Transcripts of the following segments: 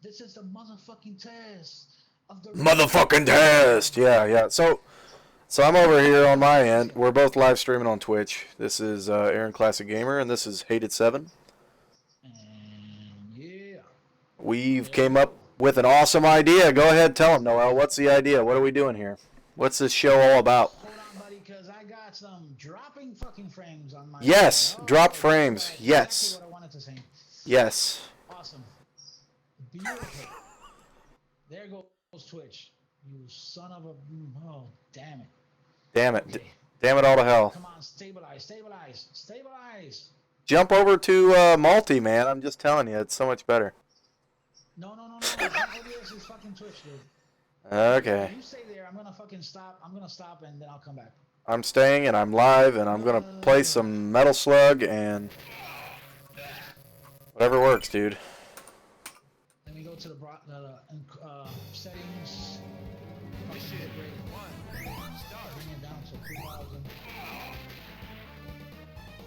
This is the motherfucking test of the Motherfucking test. Yeah, yeah. So I'm over here on my end. We're both live streaming on Twitch. This is Aaron Classic Gamer, and this is Hated 7. And yeah, We've there we came go. up with an awesome idea. Go ahead, tell them, Noel. What's the idea? What are we doing here? What's this show all about? Hold on, buddy, because I got some dropping fucking frames on my Yes, side. drop that's frames. right. Yes. Exactly what I wanted to say. Yes. Awesome. Beautiful. There goes Twitch. You son of a... Oh, damn it. Damn it. Okay. Damn it all to hell. Come on, stabilize, stabilize, stabilize. Jump over to multi, man. I'm just telling you, it's so much better. No. It's not OBS, it's fucking Twitch, dude. Okay. You stay there. I'm gonna fucking stop. I'm gonna stop and then I'll come back. I'm staying and I'm live and I'm gonna play some Metal Slug and whatever works, dude. Let me go to the settings. Mission 1. Bring it down to 2,000.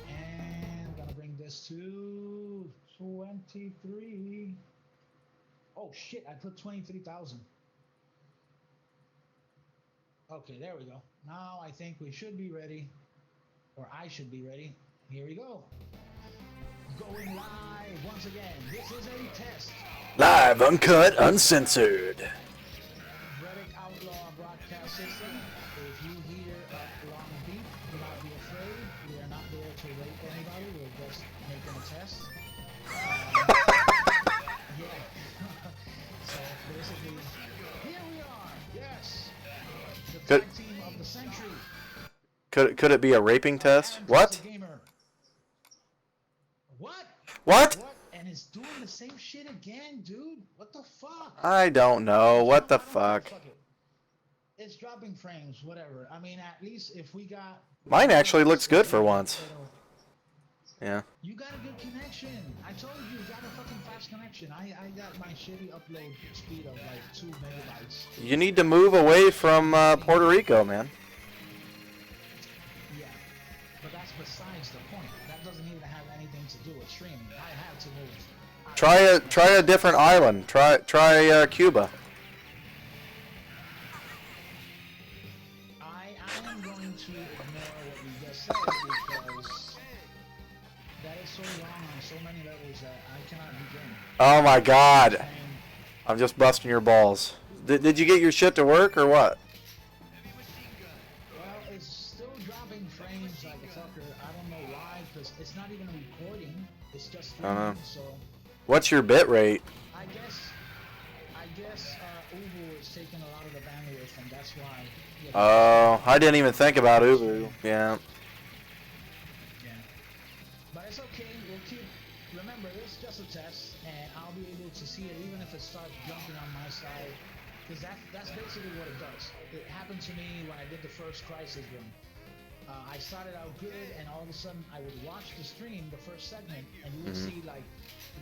And gonna bring this to 23. Oh shit! I put 23,000. Okay, there we go. Now I think we should be ready, or I should be ready. Here we go. Going live once again. This is a test. Live, uncut, uncensored. Relic Outlaw broadcast system. If you hear a long beep, do not be afraid. We are not there to rape anybody. We're just making a test. Yeah. So basically, here we are. Yes. The tag team of the century. Could it be a raping test? What? What? And it's doing the same shit again, dude. What the fuck? I don't know. What the fuck? It's dropping frames, whatever. I mean, at least if we got... Mine actually looks good for once. Yeah. You got a good connection. I told you, got a fucking fast connection. I got my shitty upload speed of like 2 megabytes. You need to move away from Puerto Rico, man. Yeah, but that's besides the point. That doesn't even have anything to do with streaming. I had to move. Try a different island. Try Cuba. I am going to ignore what you just said because that is so wrong on so many levels that I cannot begin. Oh my god. I'm just busting your balls. Did you get your shit to work or what? Well, it's still dropping frames like a fucker. I don't know why, because it's not even recording. It's just streaming, so... What's your bit rate? I guess Ubu is taking a lot of the bandwidth, and that's why... You know, Oh, I didn't even think about Ubu. Yeah. Yeah. But it's okay. We'll keep... Remember, this is just a test, and I'll be able to see it even if it starts jumping on my side. Because that's basically what it does. It happened to me when I did the first Crisis run. I started out good, and all of a sudden I would watch the stream, the first segment, and you would see like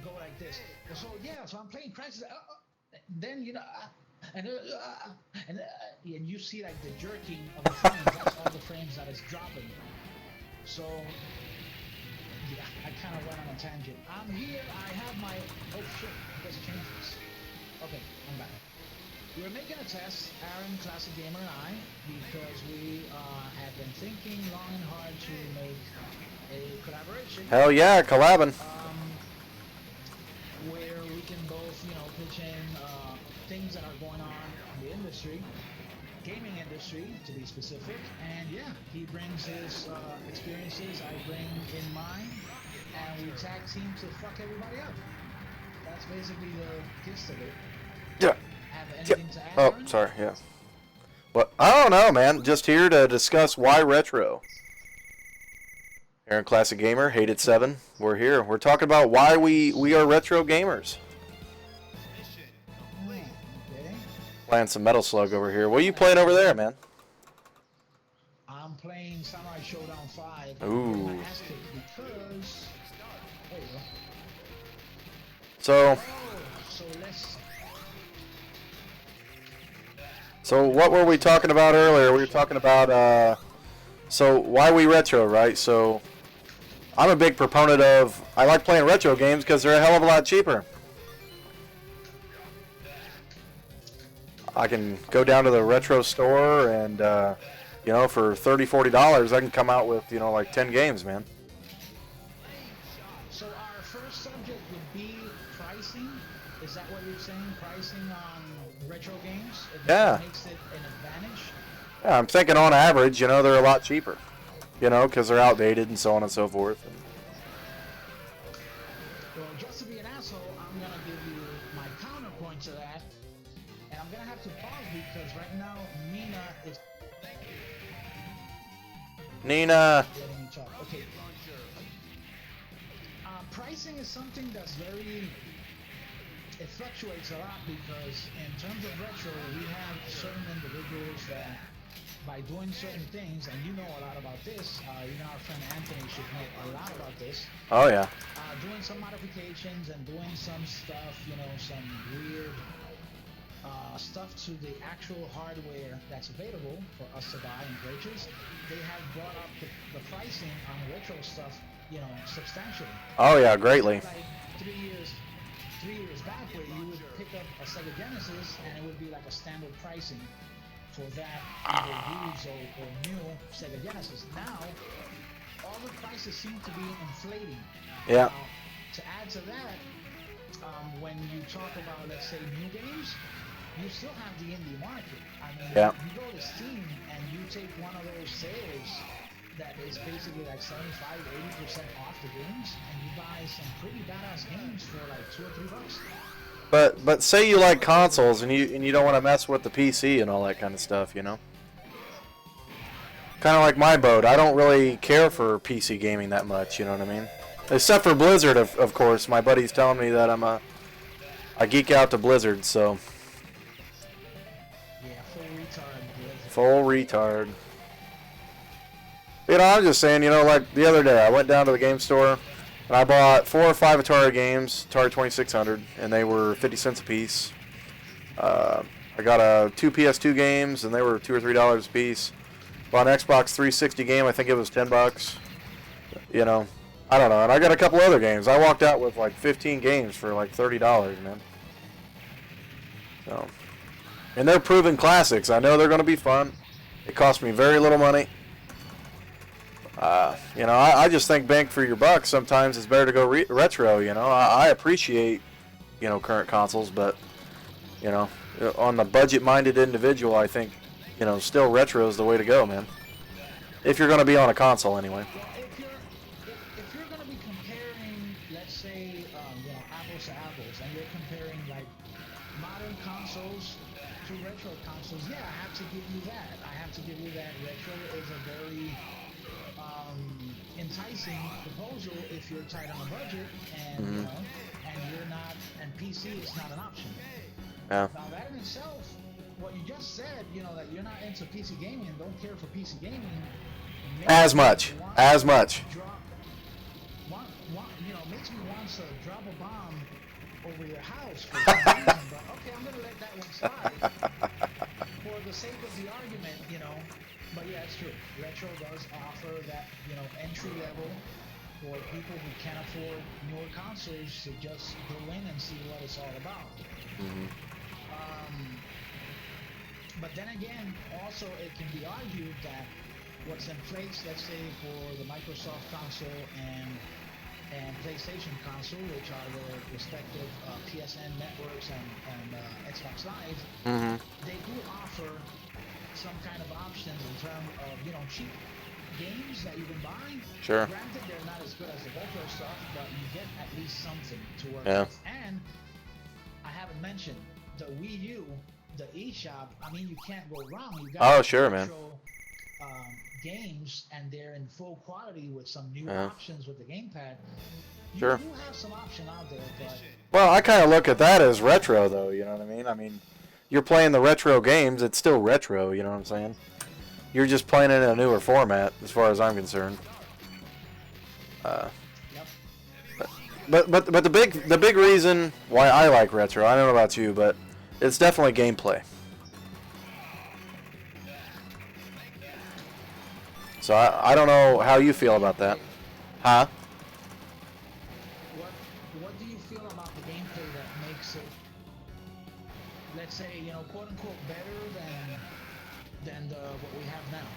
go like this. So yeah, so I'm playing Crisis. Then you know, and you see like the jerking of the frames. That's all the frames that is dropping. So yeah, I kind of went on a tangent. I'm here. I have my shit. Let's change this. Okay, I'm back. We're making a test, Aaron, Classic Gamer, and I, because we have been thinking long and hard to make a collaboration. Hell yeah, collabing. Where we can both, you know, pitch in things that are going on in the industry, gaming industry to be specific, and yeah, he brings his experiences, I bring in mine, and we tag team to fuck everybody up. That's basically the gist of it. Yeah. Have anything to add, Oh, Aaron? sorry, yeah. Well, I don't know, man. Just here to discuss why retro. Aaron Classic Gamer, Hated 7. We're here. We're talking about why we are retro gamers. Okay. Playing some Metal Slug over here. What are you playing over there, man? I'm playing Samurai Shodown 5. Ooh. I asked it because... There you go. So let's... So what were we talking about earlier? We were talking about, so why we retro, right? So I'm a big proponent of, I like playing retro games because they're a hell of a lot cheaper. I can go down to the retro store and, you know, for $30, $40, I can come out with, you know, like 10 games, man. So our first subject would be pricing. Is that what you're saying? Pricing on retro games? Yeah. Makes it an advantage? Yeah, I'm thinking on average, you know, they're a lot cheaper. You know, because they're outdated and so on and so forth. Well, just to be an asshole, I'm going to give you my counterpoint to that. And I'm going to have to pause because right now, Nina is... Nina! Letting me talk. Okay. Pricing is something that's very... It fluctuates a lot because in terms of retro, we have certain individuals that by doing certain things, and you know a lot about this, you know our friend Anthony should know a lot about this. Oh, yeah. Doing some modifications and doing some stuff, you know, some weird stuff to the actual hardware that's available for us to buy and purchase. They have brought up the pricing on retro stuff, you know, substantially. Oh, yeah, greatly. Like 3 years back where you would pick up a Sega Genesis and it would be like a standard pricing for that either used or new Sega Genesis. Now, all the prices seem to be inflating. Yeah. To add to that, when you talk about, let's say, new games, you still have the indie market. I mean, you go to Steam and you take one of those sales that is basically like 75-80% off the games, and you buy some pretty badass games for like $2 or $3. But say you like consoles and you don't want to mess with the PC and all that kind of stuff, you know. Kind of like my boat. I don't really care for PC gaming that much, you know what I mean? Except for Blizzard, of course. My buddy's telling me that I geek out to Blizzard, so. Yeah, full retard Blizzard. Full retard. You know, I'm just saying, you know, like the other day, I went down to the game store and I bought 4 or 5 Atari games, Atari 2600, and they were 50 cents a piece. I got 2 PS2 games, and they were $2 or $3 a piece. Bought an Xbox 360 game, I think it was $10. You know, I don't know. And I got a couple other games. I walked out with like 15 games for like $30, man. So, and they're proven classics. I know they're going to be fun. It cost me very little money. You know, I just think bang for your buck. Sometimes it's better to go retro. You know, I appreciate, you know, current consoles, but you know, on the budget-minded individual, I think, you know, still retro is the way to go, man. If you're going to be on a console, anyway. Well, if you're going to be comparing, let's say, you know, apples to apples, and you're comparing like modern consoles to retro consoles, yeah, I have to give you that. I have to give you that. Retro is a very enticing proposal if you're tight on a budget, and you know, and you're not, and PC is not an option. Yeah. Now that in itself, what you just said, you know, that you're not into PC gaming and don't care for PC gaming, as much. You know, makes me want to drop a bomb over your house for some reason, but okay, I'm gonna let that one slide for the sake of the argument, you know. But yeah, it's true. Retro does offer that, you know, entry level for people who can't afford newer consoles to just go in and see what it's all about. But then again, also it can be argued that what's in place, let's say for the Microsoft console and PlayStation console, which are the respective PSN networks and Xbox Live, they do offer some kind of options in terms of, you know, cheap games that you can buy. Sure. Granted, they're not as good as the retro stuff, but you get at least something to work Yeah. with. And I haven't mentioned the Wii U, the eShop. I mean, you can't go wrong. You got sure, man. Games, and they're in full quality with some new options with the gamepad. You Sure. do have some option out there, but Well, I kind of look at that as retro, though. You know what I mean? I mean, you're playing the retro games. It's still retro. You know what I'm saying? You're just playing it in a newer format, as far as I'm concerned. yep. But the big reason why I like retro, I don't know about you, but it's definitely gameplay. So I don't know how you feel about that. Huh? What do you feel about the gameplay that makes it let's say, quote unquote, better than what we have now,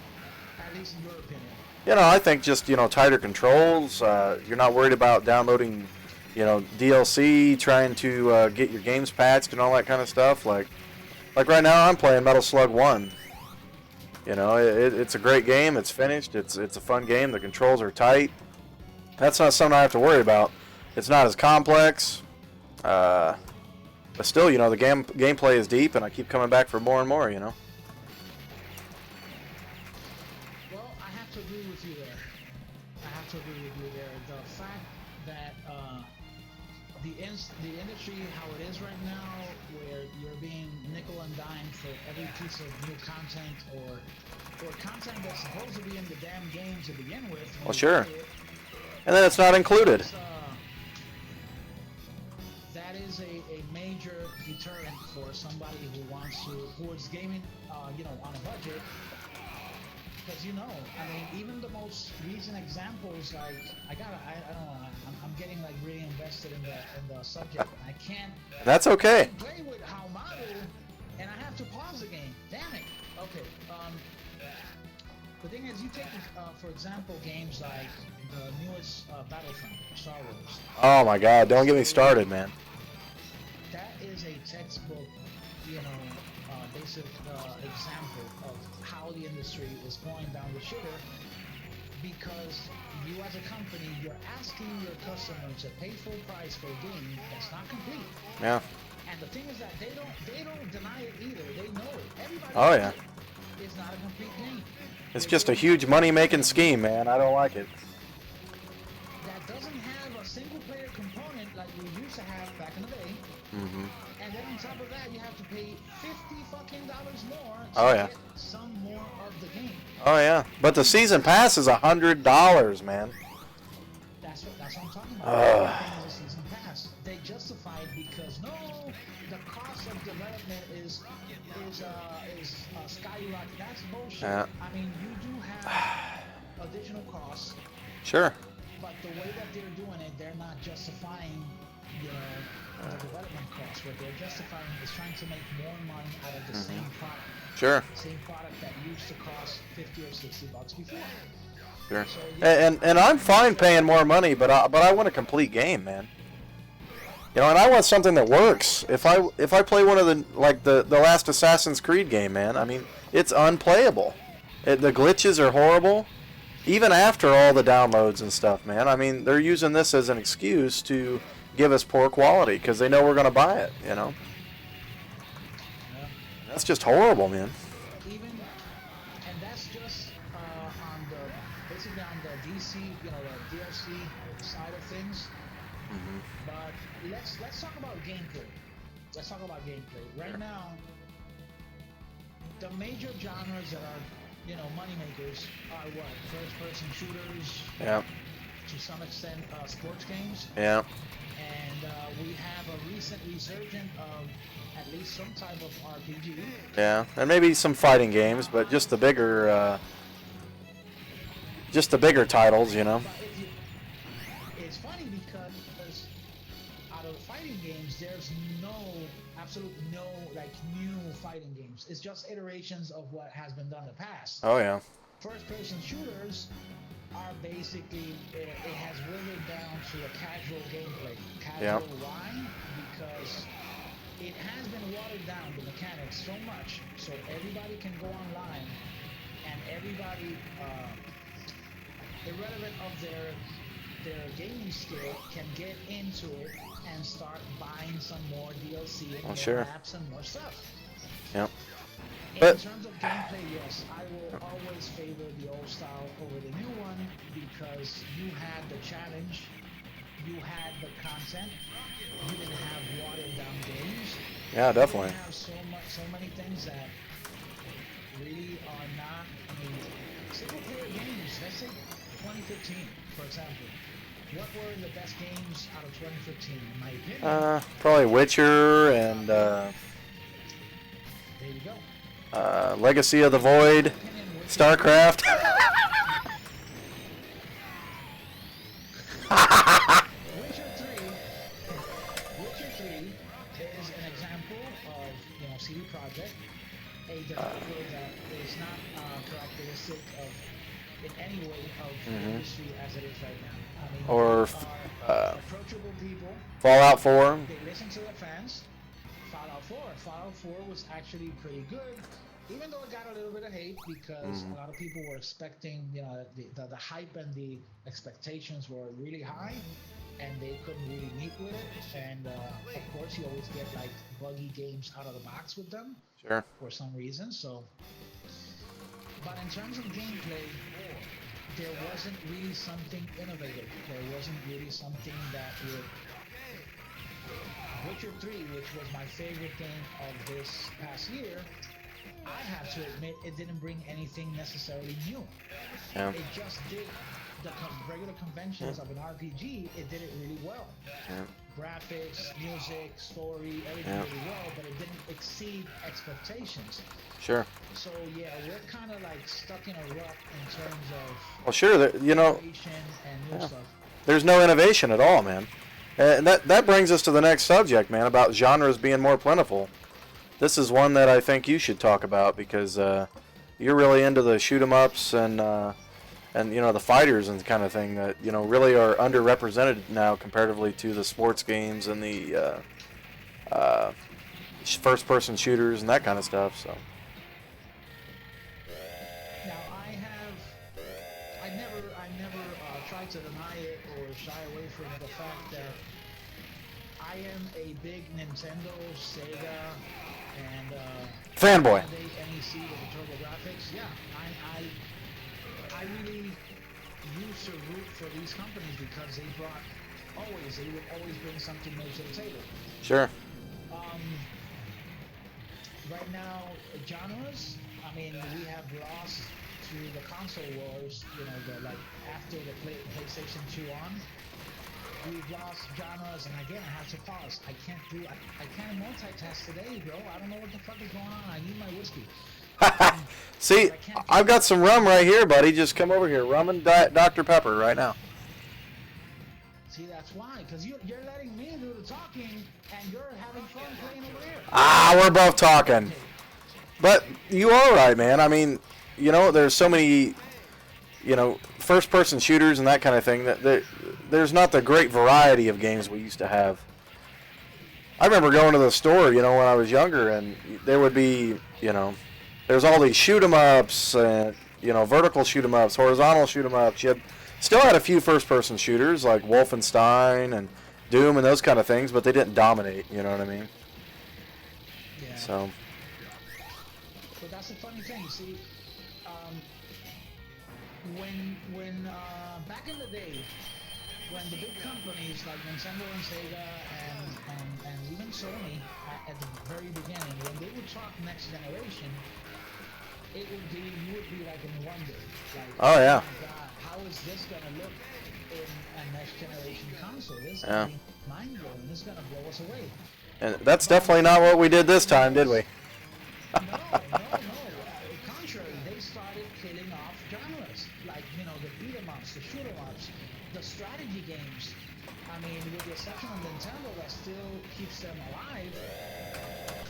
at least in your opinion? I think just tighter controls. You're not worried about downloading, DLC, trying to get your games patched and all that kind of stuff. Like right now, I'm playing Metal Slug 1. It's a great game. It's finished. It's a fun game. The controls are tight. That's not something I have to worry about. It's not as complex. But still, the gameplay is deep, and I keep coming back for more and more, Well, I have to agree with you there. The fact that the industry, how it is right now, where you're being nickel and dime for every piece of new content or content that's supposed to be in the damn game to begin with. Well, sure. And then it's not included. That is a major deterrent for somebody who is gaming, on a budget. Because even the most recent examples, like I don't know, I'm getting like really invested in the subject. I can't. That's okay. Play with Haumaru, and I have to pause the game. Damn it. Okay. The thing is, you take, for example, games like the newest Battlefront, Star Wars. Oh my God! Don't get me started, man. That is a textbook, basic example of how the industry is going down the shitter, because you as a company, you're asking your customer to pay full price for a game that's not complete. Yeah. And the thing is that they don't deny it either. They know it. Everybody knows it's not a complete game. It's just a huge money-making scheme, man. I don't like it. That doesn't have a single-player component like we used to have back in the day. Mm-hmm. And then on top of that, you have to pay $50 more to get some more of the game. Oh yeah, but the season pass is $100, man. That's what I'm talking about. The season pass. They justify it because the cost of development is skyrocketing. That's bullshit. Yeah. I mean, you do have additional costs. Sure. But the way that they're doing it, they're not justifying the development costs. What they're justifying is trying to make more money out of the same product. Sure. Same product that used to cost $50 or $60 before. Sure. So, and I'm fine paying more money, but I want a complete game, man. And I want something that works. If I play one of the last Assassin's Creed game, man, I mean, it's unplayable. The glitches are horrible. Even after all the downloads and stuff, man. I mean, they're using this as an excuse to give us poor quality because they know we're going to buy it, Yeah. That's just horrible, man. And that's just basically on the DC, the DLC side of things. Mm-hmm. But let's talk about gameplay. Right now, the major genres that are money makers are what? First-person shooters. Yeah. To some extent, sports games. Yeah. And we have a recent resurgence of at least some type of RPG. Yeah, and maybe some fighting games, but just the bigger titles, But it's funny because out of the fighting games, there's absolutely no new fighting games. It's just iterations of what has been done in the past. Oh yeah. First-person shooters are basically, it has whittled down to a casual gameplay. Casual, why? Because it has been watered down, the mechanics, so much, so everybody can go online, and everybody, irrelevant of their gaming skill, can get into it and start buying some more DLC and more maps and more stuff. Yep. In But terms of gameplay, yes, I will always favor the old style over the new one because you had the challenge, you had the content, you didn't have watered down games. yeah, definitely. You have so many things that really are not. I mean, single player games. Let's say 2015, for example. What were the best games out of 2015, in my opinion? Probably Witcher and there you go. Legacy of the Void, StarCraft. Witcher 3 is an example of CD Projekt, a developer that is not characteristic of in any way of the industry as it is right now. I mean, Or they are approachable people. Fallout 4. They listen to their fans. Fallout 4 was actually pretty good, even though it got a little bit of hate because a lot of people were expecting, you know, the hype and the expectations were really high, and they couldn't really meet with it. And of course, you always get like buggy games out of the box with them, Sure. for some reason. So, but in terms of gameplay, there wasn't really something innovative. There wasn't really something that would. Witcher 3, which was my favorite game of this past year, I have to admit it didn't bring anything necessarily new. Yeah. It just did the regular conventions of an RPG. It did it really well. Yeah. Graphics, music, story, everything really well, but it didn't exceed expectations. Sure. So yeah, we're kind of like stuck in a rut in terms of Well, sure. You know, innovation and new stuff. there's no innovation at all, man. And that brings us to the next subject, man, about genres being more plentiful. This is one that I think you should talk about because you're really into the shoot 'em ups and you know the fighters and kind of thing that you know really are underrepresented now comparatively to the sports games and the first-person shooters and that kind of stuff. So. Now I never tried to deny it or shy away from the fact that I am a big Nintendo, Sega, and Fanboy. NEC with the TurboGrafx. Yeah, I really used to root for these companies because they would always bring something new to the table. Sure. Right now, genres. I mean, we have lost to the console wars. You know, after the PlayStation 2 on. We've lost genres, and again, I have to pause. I can't multitask today, bro. I don't know what the fuck is going on. I need my whiskey. See, I've got some rum right here, buddy. Just come over here. Rum and Dr. Pepper right now. See, that's why. Because you're letting me do the talking, and you're having fun playing over there. Ah, we're both talking. But you are right, man. I mean, you know, there's so many, you know, first-person shooters and that kind of thing that there's not the great variety of games we used to have. I remember going to the store, you know, when I was younger, and there would be, you know, there's all these shoot 'em ups, you know, vertical shoot 'em ups, horizontal shoot 'em ups. You still had a few first-person shooters like Wolfenstein and Doom and those kind of things, but they didn't dominate. You know what I mean? Yeah. So. But that's the funny thing. See, when back in the day, when the big companies like Nintendo and Sega and even Sony at the very beginning, when they would talk next generation, you would be like in wonder. Like, oh yeah. Oh my God, how is this gonna look in a next generation console? This is gonna be mind blowing. This is gonna blow us away. And that's definitely not what we did this time, did we? No. Contrary, they started killing off genres like, you know, the beat 'em ups, the shoot 'em ups, the strategy games. I mean, with the exception of Nintendo that still keeps them alive,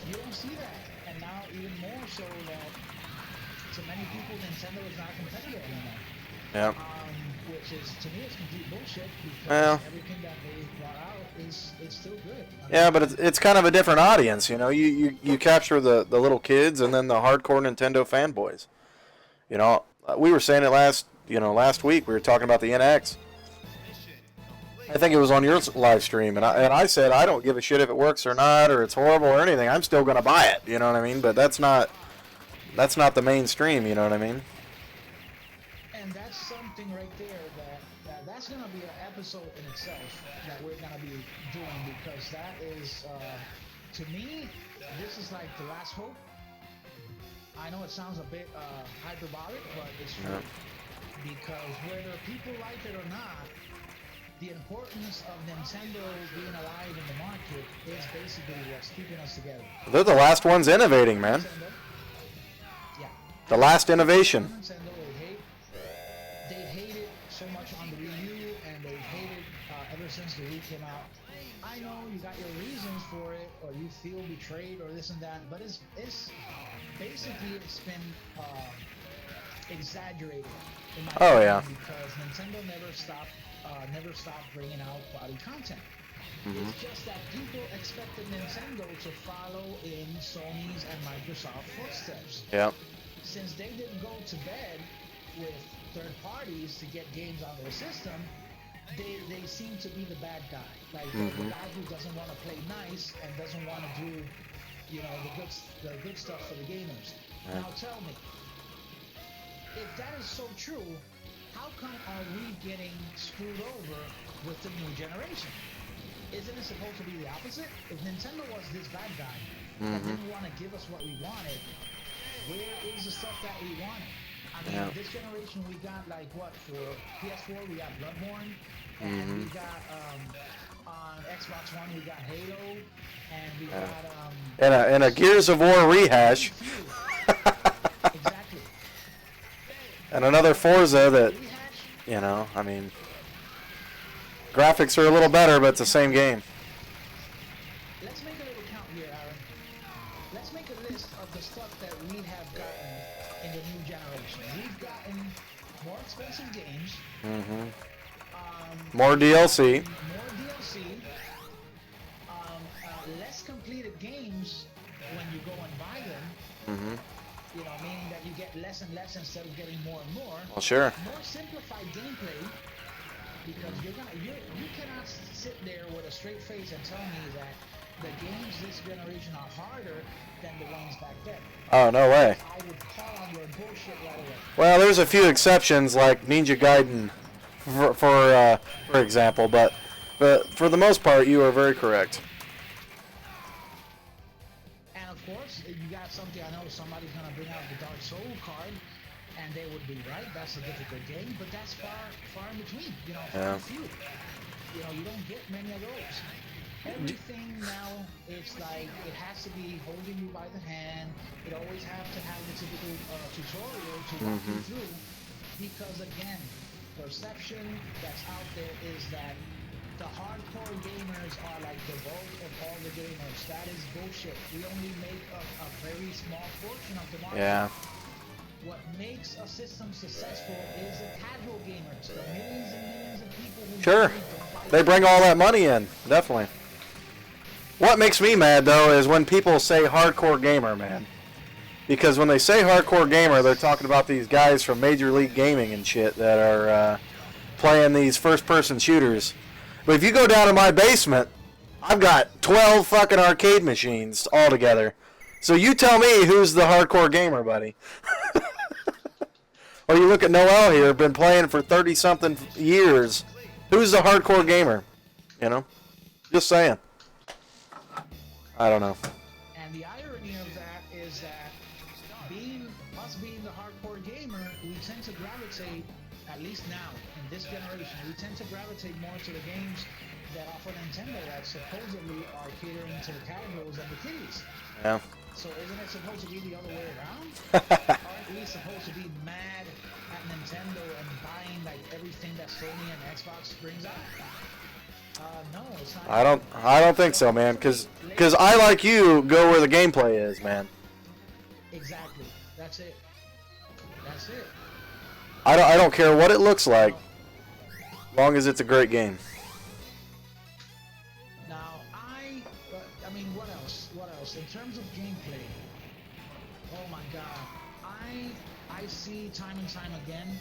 you don't see that. And now even more so that to many people, Nintendo is not competitive anymore. Yeah. Which is, to me, it's complete bullshit because everything that they brought out is still good. Yeah, but it's kind of a different audience, you know. You capture the little kids and then the hardcore Nintendo fanboys. You know, we were saying it last week. We were talking about the NX. I think it was on your live stream, and I said I don't give a shit if it works or not, or it's horrible or anything. I'm still gonna buy it. You know what I mean? But that's not the mainstream. You know what I mean? And that's something right there that's gonna be an episode in itself that we're gonna be doing, because that is, to me, this is like the last hope. I know it sounds a bit hyperbolic, but it's true. Because whether people like it or not, the importance of Nintendo being alive in the market is basically what's keeping us together. They're the last ones innovating, man. Nintendo, yeah. The last innovation. Nintendo, they hated so much on the Wii U, and they hated ever since the Wii came out. I know you got your reasons for it, or you you feel betrayed or this and that, but it's basically it's been exaggerated in my opinion, because Nintendo never stopped bringing out quality content. It's just that people expected Nintendo to follow in Sony's and Microsoft's footsteps. Yeah. Since they didn't go to bed with third parties to get games on their system, they seem to be the bad guy. Like the guy who doesn't want to play nice and doesn't want to do, you know, the good stuff for the gamers. Yeah. Now tell me, if that is so true, how come are we getting screwed over with the new generation? Isn't it supposed to be the opposite? If Nintendo was this bad guy and didn't want to give us what we wanted, where is the stuff that we wanted? I mean, this generation we got like what, for PS4 we got Bloodborne, and we got on Xbox One we got Halo, and we got and a Gears of War rehash. Exactly. And another Forza that, you know, I mean, graphics are a little better, but it's the same game. Let's make a little count here, Aaron. Let's make a list of the stuff that we have gotten in the new generation. We've gotten more expensive games. More DLC. Less completed games when you go and buy them. You know, meaning that you get less and less instead of getting more and more. Well, sure. More simplified gameplay, because you cannot sit there with a straight face and tell me that the games this generation are harder than the ones back then. Oh, no way. I would call on your bullshit right away. Well, there's a few exceptions like Ninja Gaiden, for example, but for the most part, you are very correct. And of course, you got something. I know somebody's gonna bring out the Dark Soul card, and they would be right. That's a difficult game, but that's far in between. You know, far few. You know, you don't get many of those. Everything now, it's like it has to be holding you by the hand. It always has to have the typical tutorial to walk you through, because again, perception that's out there is that the hardcore gamers are like the bulk of all the gamers. That is bullshit. We only make a very small portion of the market. Yeah. What makes a system successful is the casual gamers, the millions and millions of people who Sure. They bring all that money in, definitely. What makes me mad, though, is when people say hardcore gamer, man. Because when they say hardcore gamer, they're talking about these guys from Major League Gaming and shit that are playing these first-person shooters. But if you go down to my basement, I've got 12 fucking arcade machines all together. So you tell me who's the hardcore gamer, buddy. Or you look at Noel here, been playing for 30-something years. Who's the hardcore gamer? You know? Just saying. I don't know. And the irony of that is that being the hardcore gamer, we tend to gravitate, at least now, in this generation, we tend to gravitate more to the games that offer Nintendo that supposedly are catering to the casuals and the kiddies. Yeah. So isn't it supposed to be the other way around? Aren't we supposed to be mad at Nintendo and buying like everything that Sony and Xbox brings out? No, it's not. I don't think so, man. Because I, like you, go where the gameplay is, man. Exactly. That's it. That's it. I don't care what it looks like, long as it's a great game. Now, I mean, what else? What else? In terms of gameplay, oh my God, I see time and time again.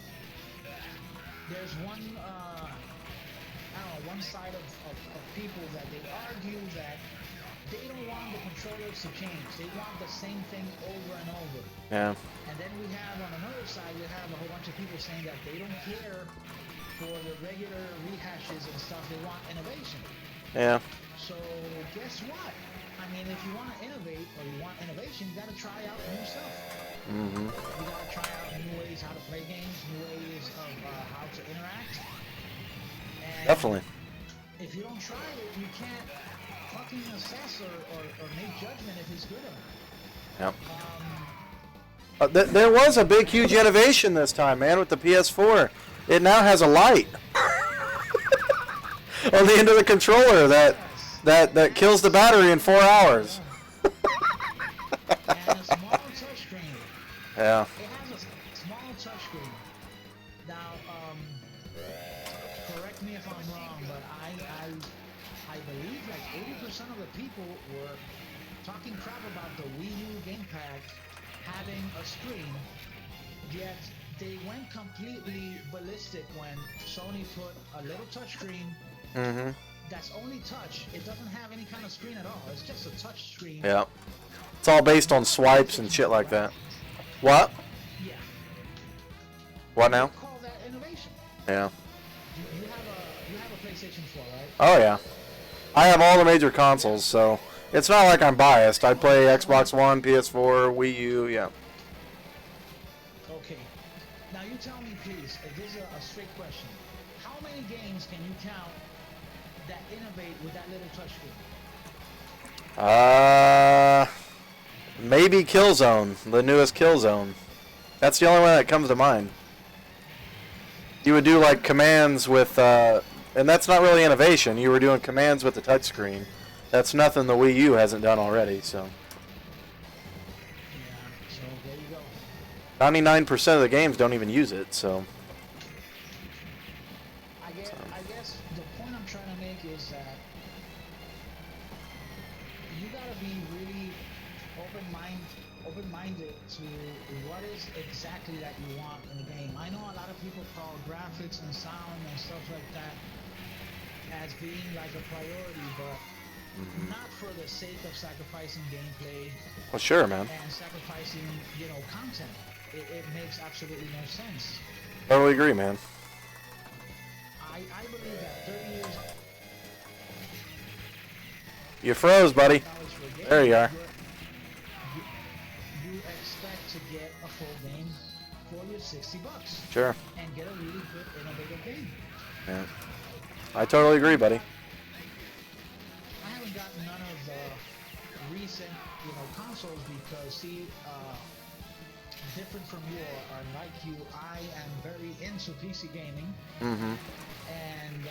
There's one, I don't know, one side of people that they argue that they don't want the controllers to change. They want the same thing over and over. Yeah. And then we have, on another side, we have a whole bunch of people saying that they don't care for the regular rehashes and stuff. They want innovation. Yeah. So guess what? I mean, if you want to innovate or you want innovation, you got to try out new stuff. You got to try out new ways how to play games, new ways of how to interact. And Definitely. if you don't try it, you can't fucking assess or make judgment if it's good or not. Yep. There was a big, huge innovation this time, man, with the PS4. It now has a light on the end of the controller that that kills the battery in 4 hours. And a small touchscreen. Yeah. It has a small touchscreen. Now, correct me if I'm wrong, but I believe like 80% of the people were talking crap about the Wii U gamepad having a screen, yet they went completely ballistic when Sony put a little touchscreen. Mm-hmm. That's only touch. It doesn't have any kind of screen at all. It's just a touch screen. Yeah. It's all based on swipes and shit like that. What? Yeah. What now? Call that innovation. Yeah. You have a PlayStation 4, right? Oh yeah. I have all the major consoles, so it's not like I'm biased. I play Xbox One, PS4, Wii U, yeah. Okay. Now you tell me, please, if this is a straight question, how many games can you count that innovate with that little touchscreen? Maybe Killzone, the newest Killzone. That's the only one that comes to mind. You would do like commands with, and that's not really innovation. You were doing commands with the touchscreen. That's nothing the Wii U hasn't done already. So. Yeah. So there you go. 99% of the games don't even use it. So. I guess the point I'm trying to make is that you gotta be really open-minded to what is exactly that you want in the game. I know a lot of people call graphics and sound and stuff like that as being like a priority, but not for the sake of sacrificing gameplay. Well, sure, man. And sacrificing, content. It makes absolutely no sense. Totally agree, man. I believe that 30 years. You froze, buddy. There you are. You expect to get a full game for your $60. Sure. And get a really good, innovative game. Yeah. I totally agree, buddy. I haven't gotten none of the recent, consoles because, different from you or like you, I am very into PC gaming. Mm-hmm. And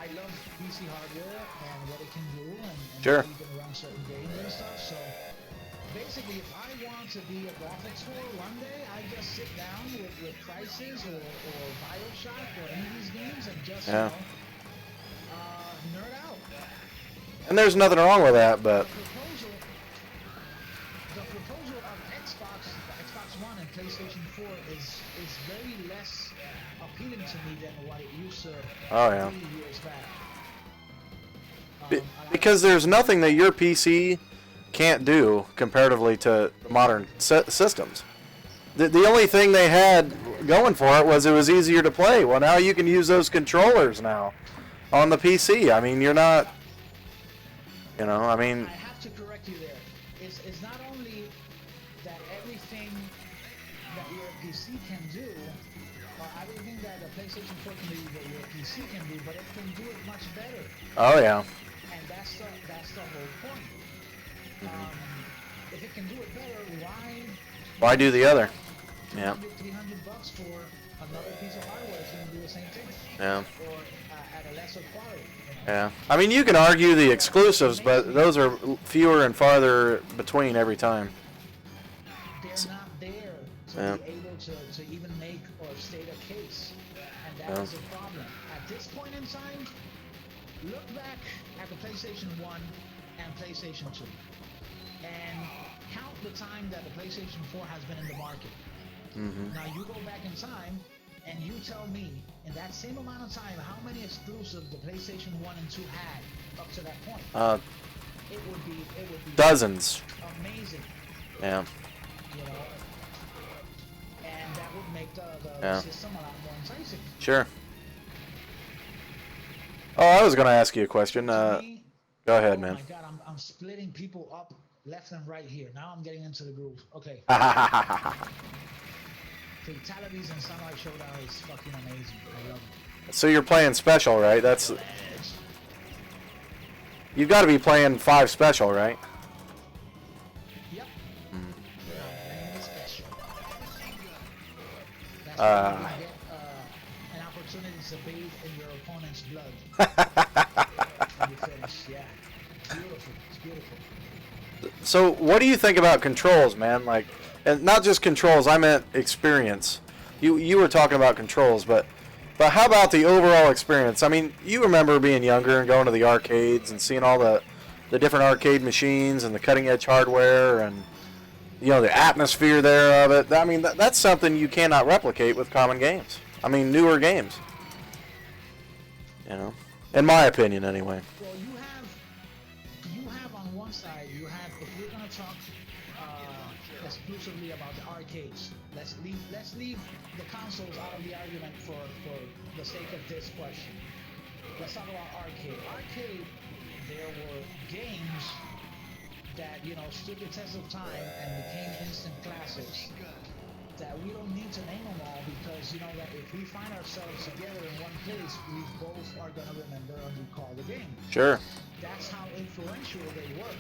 I love PC hardware and what it can do and sure. how you can run certain games and stuff. So basically, if I want to be a graphics whore one day, I just sit down with Crysis or Bioshock or any of these games and just nerd out. And there's nothing wrong with that, but the proposal of Xbox One and PlayStation 4 is very less appealing to me than what it used to 3 years back. Because there's nothing that your PC can't do comparatively to modern systems. The only thing they had going for it was easier to play. Well, now you can use those controllers now on the PC. I mean, you're not, I have to correct you there. It's not only that everything that your PC can do, or everything that a PlayStation 4 can do that your PC can do, but it can do it much better. Oh, yeah. And that's the whole point. If it can do it better, why do the other? Yeah. $300 for another piece of hardware that's going to do the same thing. Yeah. Or at a lesser quality. Yeah. I mean, you can argue the exclusives, but those are fewer and farther between every time. They're not there to be able to even make or state a case. And that is a problem. At this point in time, look back at the PlayStation 1 and PlayStation 2. And count the time that the PlayStation 4 has been in the market. Mm-hmm. Now you go back in time and you tell me in that same amount of time how many exclusives the PlayStation 1 and 2 had up to that point. It would be dozens. Amazing. Yeah. And that would make the system a lot more enticing. Sure. Oh, I was going to ask you a question. Go ahead, man. Oh my God, I'm splitting people up left and right here. Now I'm getting into the groove. Okay. Fatalities and Samurai Shodown is fucking amazing. I love it. So you're playing special, right? You've got to be playing 5 special, right? Yep. I'm playing special. That's where you get an opportunity to bathe in your opponent's blood. When you finish. Yeah, it's beautiful. It's beautiful. So, what do you think about controls, man? Like, and not just controls. I meant experience. You were talking about controls, but how about the overall experience? I mean, you remember being younger and going to the arcades and seeing all the different arcade machines and the cutting edge hardware and the atmosphere there of it. I mean, that's something you cannot replicate with common games. I mean, newer games. In my opinion, anyway. Well, you have on one side, if we're gonna talk exclusively about the arcades, let's leave the consoles out of the argument for the sake of this question. Let's talk about arcade. Arcade, there were games that stood the test of time and became instant classics. That we don't need to name them all because that if we find ourselves together in one place, we both are gonna remember and recall the game. Sure. That's how influential they were.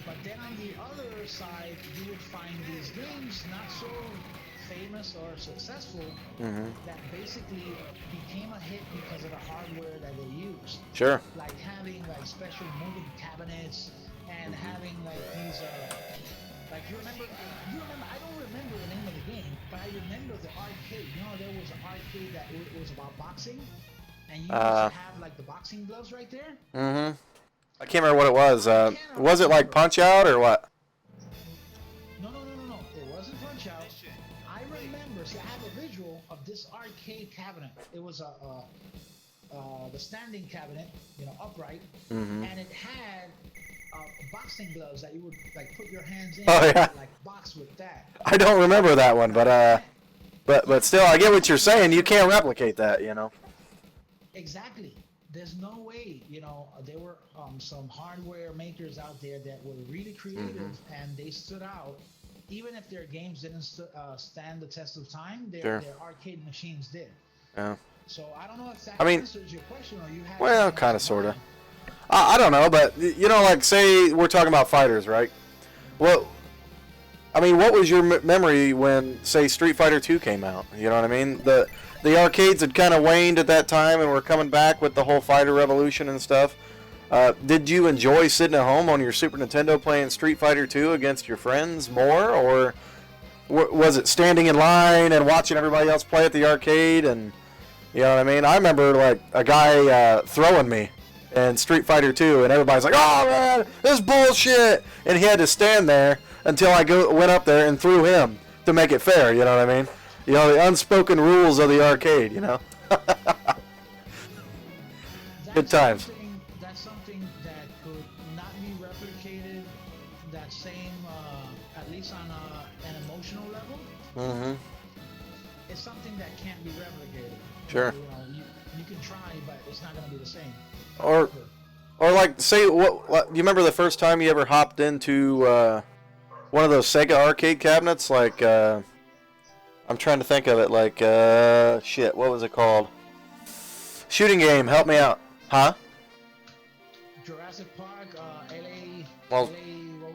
But then on the other side, you would find these games not so famous or successful that basically became a hit because of the hardware that they used. Sure. Like having special moving cabinets and having these you remember I don't remember the name of the game, but I remember the arcade. There was an arcade that it was about boxing, and you used to have the boxing gloves right there. I can't remember what it was. Was it like Punch Out or what? No. It wasn't Punch Out. I remember. See, I have a visual of this arcade cabinet. It was the standing cabinet, upright, and it had boxing gloves that you would put your hands in. Oh yeah. Box with that. I don't remember that one, but still, I get what you're saying. You can't replicate that, Exactly. There's no way, there were some hardware makers out there that were really creative and they stood out. Even if their games didn't stand the test of time, their arcade machines did. Yeah. So I don't know if that answers your question or you have. Well, kind of, sort of. I don't know, but say we're talking about fighters, right? What was your memory when, say, Street Fighter 2 came out? You know what I mean? The arcades had kind of waned at that time, and were coming back with the whole fighter revolution and stuff. Did you enjoy sitting at home on your Super Nintendo playing Street Fighter 2 against your friends more, or was it standing in line and watching everybody else play at the arcade? And you know what I mean? I remember a guy throwing me in Street Fighter 2, and everybody's like, "Oh man, this is bullshit!" And he had to stand there until I went up there and threw him to make it fair. You know what I mean? The unspoken rules of the arcade. Good times. That's something that could not be replicated. That same, at least on an emotional level. It's something that can't be replicated. Sure. You can try, but it's not going to be the same. Or say, what you remember the first time you ever hopped into one of those Sega arcade cabinets? I'm trying to think of it. Shit, what was it called? Shooting game. Help me out. Huh? Jurassic Park, LA. Well,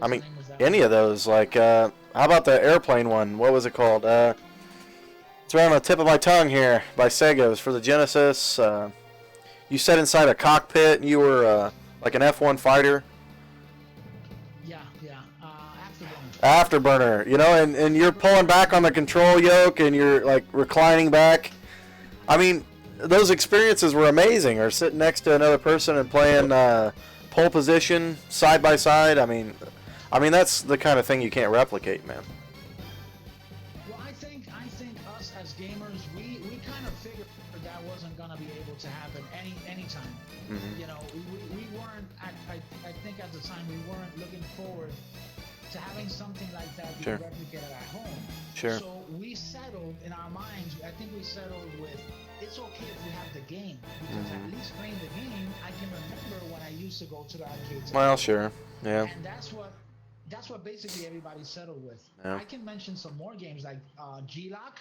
LA, any of those. How about the airplane one? What was it called? It's right on the tip of my tongue here. By Sega. It was for the Genesis. You sat inside a cockpit and you were like an F1 fighter. Yeah. Afterburner. Afterburner, and you're pulling back on the control yoke and you're reclining back. I mean, those experiences were amazing. Or sitting next to another person and playing pole position side by side. I mean that's the kind of thing you can't replicate, man. Well, I think us as gamers, we kind of figured that wasn't gonna be able to happen anytime. We weren't. I think at the time we weren't looking forward to having something like that be replicated at home. Sure. So we settled in our minds. I think we settled with it's okay if you have the game because at least playing the game, I can remember when I used to go to the arcades. Well, sure. Yeah. And that's what basically everybody settled with. Yeah. I can mention some more games like G-Lock.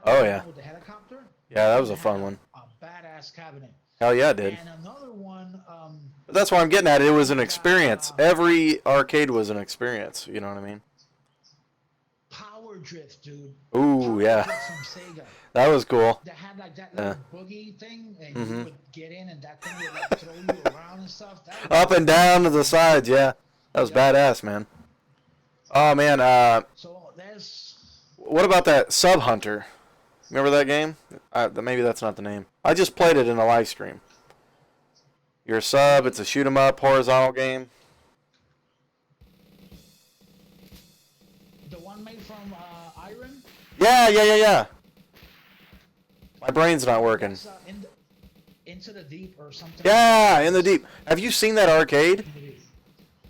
Oh yeah. With the helicopter. Yeah, that was a fun one. A badass cabinet. Hell yeah, it did. And another one. But that's why I'm getting at. It was an experience. Every arcade was an experience. You know what I mean? Power Power Drift, dude. Ooh, Power yeah. Drift from Sega. That was cool. That had like that little boogie thing, and Mm-hmm. you would get in, and that thing would like throw you around and stuff. That was Up and down to the sides, yeah. That was badass, man. Oh man, so there's. what about that Sub Hunter? Remember that game? Maybe that's not the name. I just played it in a live stream. You're a sub. It's a shoot 'em up horizontal game. The one made from Iron. Yeah. My brain's not working. That's, Into the Deep or something. Yeah, In the Deep. Have you seen that arcade?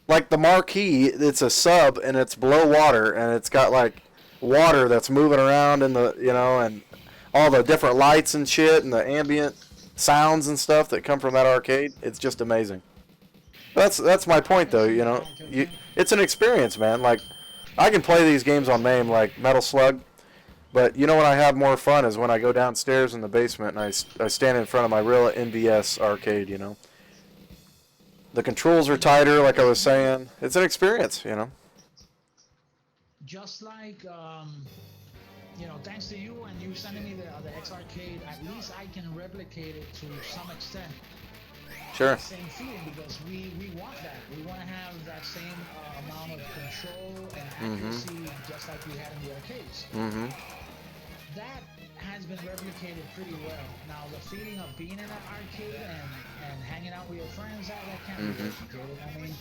Like the marquee, it's a sub and it's below water and it's got like water that's moving around in the, and all the different lights and shit and the ambient sounds and stuff that come from that arcade. It's just amazing. That's my point though, it's an experience, man. Like I can play these games on MAME like Metal Slug, but when I have more fun is when I go downstairs in the basement and I stand in front of my real NVS arcade, The controls are tighter, like I was saying. It's an experience, Just like, thanks to you and you sending me the X Arcade, at least I can replicate it to some extent. Sure. Same feeling because we want that. We want to have that same amount of control and accuracy just like we had in the arcades. Mm-hmm. That has been replicated pretty well. Now the feeling of being in that arcade and hanging out with your friends, that can't be replicated. I mean,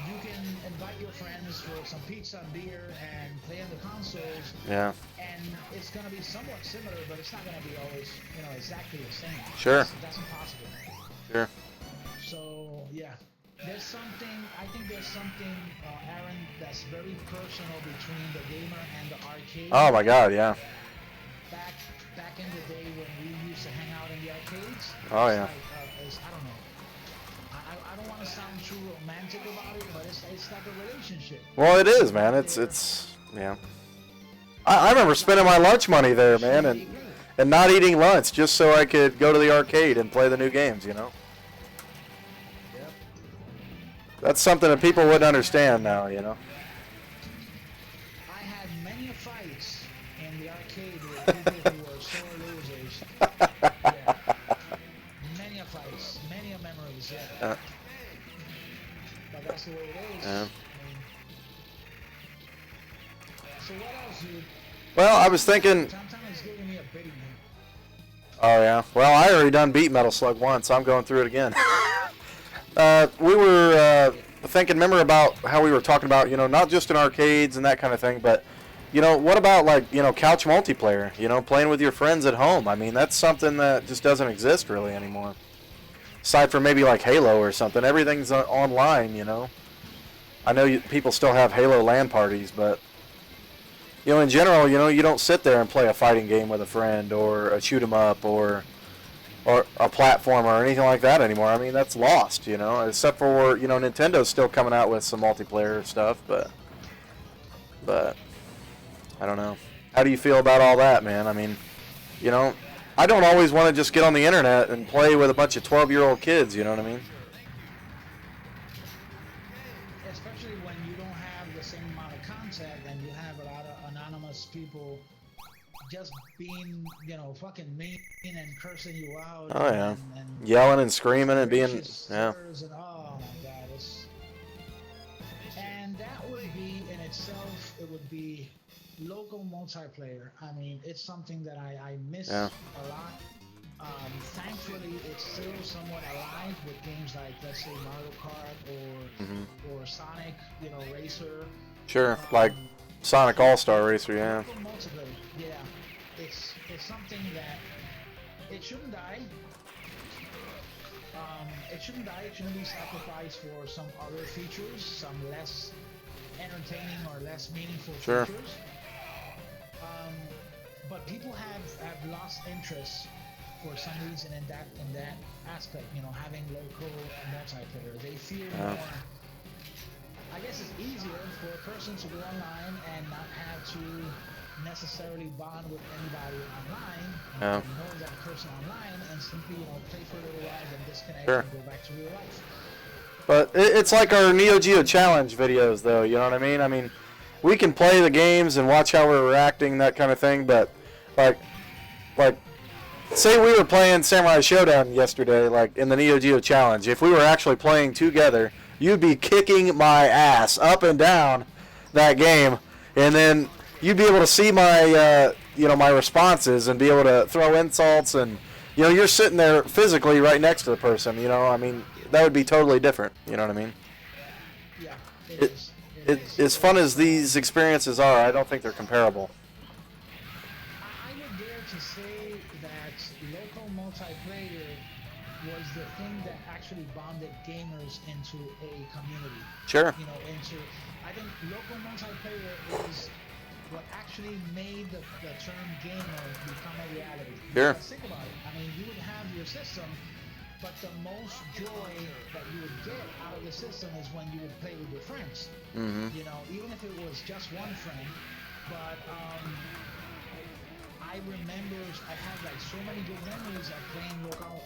you can invite your friends for some pizza and beer and play on the consoles. Yeah. And it's gonna be somewhat similar, but it's not gonna be always, exactly the same. Sure. That's impossible. Sure. So yeah, I think there's something, Aaron, that's very personal between the gamer and the arcade. Oh my God, yeah. Back in the day when we used to hang out in the arcades. Oh yeah. I don't know. I don't want to sound too romantic about it, but it's like a relationship. Well, it is, man. It's yeah. I remember spending my lunch money there, man, and not eating lunch just so I could go to the arcade and play the new games, Yep. That's something that people wouldn't understand now, I had many fights in the arcade with people who were sore losers. Yeah. Many fights, many memories, yeah. But that's the way it is. Yeah. So what else, dude? Well, I was thinking. Sometimes giving me a bidding here. Oh yeah. Well, I already done beat Metal Slug once. I'm going through it again. We were thinking, remember about how we were talking about, not just in arcades and that kind of thing, but, what about like, couch multiplayer, playing with your friends at home? I mean, that's something that just doesn't exist really anymore. Aside from maybe like Halo or something, everything's online, I know people still have Halo LAN parties, but, in general, you don't sit there and play a fighting game with a friend or a shoot 'em up or a platform or anything like that anymore. I mean, that's lost, except for, Nintendo's still coming out with some multiplayer stuff, but I don't know. How do you feel about all that, man? I mean, I don't always want to just get on the internet and play with a bunch of 12-year-old kids, you know what I mean? Especially when you don't have the same amount of contact and you have a lot of anonymous people just being, fucking mean and cursing you out. Oh yeah, and yelling and screaming and being, yeah. And, oh my God, and that would be in itself, it would be local multiplayer. I mean, it's something that I miss a lot. Thankfully, it's still somewhat alive with games like, let's say, Mario Kart or Sonic, Racer. Sure, like Sonic All-Star Racer, yeah. Multiplayer, yeah. It's something that it shouldn't die. It shouldn't be sacrificed for some other features, some less entertaining or less meaningful features. But people have lost interest for some reason in that aspect, having local multiplayer. They fear more. I guess it's easier for a person to go online and not have to necessarily bond with anybody online. Know that person online and simply, play for a little while, then disconnect and go back to real life. But it's like our Neo Geo Challenge videos, though. You know what I mean? I mean, we can play the games and watch how we're reacting, that kind of thing. But like, say we were playing Samurai Shodown yesterday, like in the Neo Geo Challenge. If we were actually playing together, you'd be kicking my ass up and down that game, and then you'd be able to see my my responses and be able to throw insults, and you're sitting there physically right next to the person. I mean, that would be totally different. You know what I mean? Yeah. As fun as these experiences are, I don't think they're comparable. I would dare to say that local multiplayer was the thing that actually bonded gamers into a community. Sure. I think local multiplayer is what actually made the term gamer become a reality. Sure. Because think about it. I mean, you would have your system, but the most joy that you would get out of the system is when you would play with your friends. Mm-hmm. Even if it was just one friend. But I remember I had like so many good memories of playing local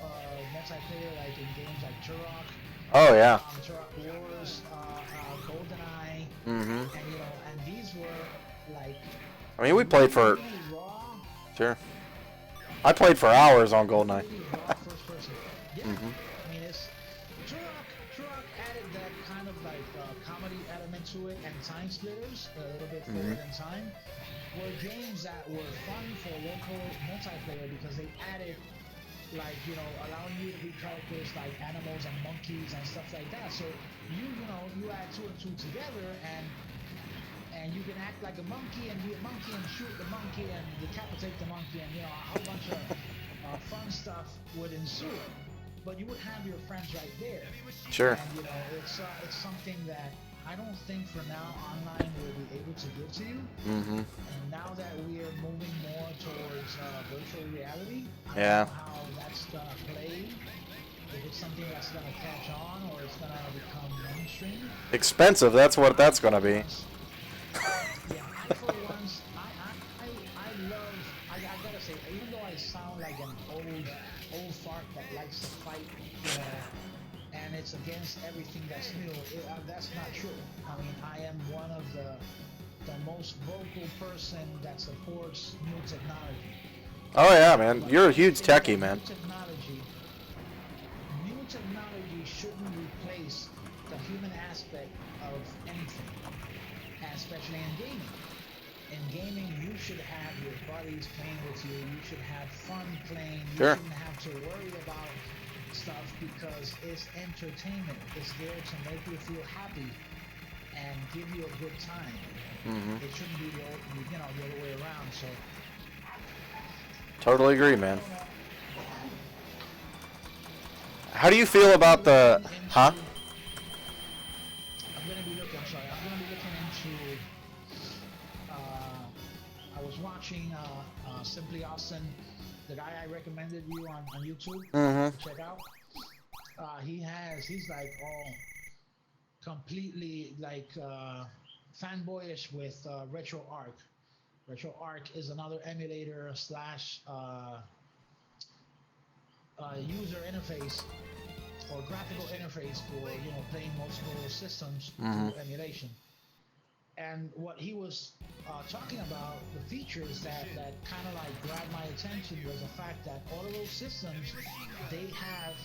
multiplayer, like in games like Turok. Oh yeah. Turok Wars, GoldenEye, Mm-hmm. and these were like. I mean, we played for. Really raw. Sure. I played for hours on GoldenEye. Really raw first person. Yeah. Mm-hmm. I mean, it's Turok added that kind of like comedy element to it, and Time Splitters a little bit further than Time were games that were fun for local multiplayer because they added allowing you to be characters like animals and monkeys and stuff like that. So you add two and two together, and you can act like a monkey and be a monkey and shoot the monkey and decapitate the monkey, and a whole bunch of fun stuff would ensue. But you would have your friends right there. Sure. And it's something that I don't think for now online will be able to give to you. Mm-hmm. And now that we are moving more towards virtual reality, I Yeah. don't know how that's gonna play. If it's something that's gonna catch on or it's gonna become mainstream. Expensive. That's what that's gonna be. Yeah, I for once, I love. I gotta say, even though I sound like an old fart that likes to fight, and it's against everything that's new, that's not true. I mean, I am one of the most vocal person that supports new technology. Oh yeah, man. You're a huge techie, man. New technology shouldn't replace the human aspect of anything, especially in gaming. In gaming, you should have your buddies playing with you. You should have fun playing. You Sure. shouldn't have to worry about stuff because it's entertainment. It's there to make you feel happy and give you a good time. Mm-hmm. It shouldn't be the other way around. So. Totally agree, man. How do you feel about the? Huh? I'm gonna be looking into. I was watching Simply Austin, the guy I recommended you on YouTube. Mm-hmm. Check out. He's like all completely like fanboyish with RetroArch. RetroArch is another emulator slash user interface or graphical interface for playing multiple systems through emulation. And what he was talking about, the features that kind of like grabbed my attention was the fact that all of those systems, they have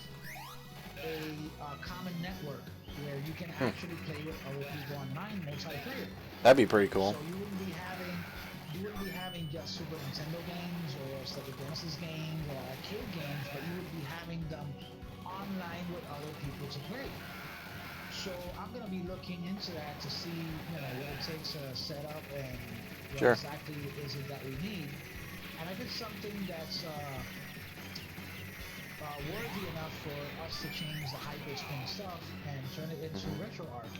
a common network where you can actually play with other people online multiplayer. That'd be pretty cool. So you wouldn't be having just Super Nintendo games or Sega Genesis games or arcade games, but you would be having them online with other people to play. So I'm gonna be looking into that to see, what it takes to set up and what exactly is it that we need. And if it's something that's worthy enough for us to change the hyperspin stuff and turn it into RetroArch,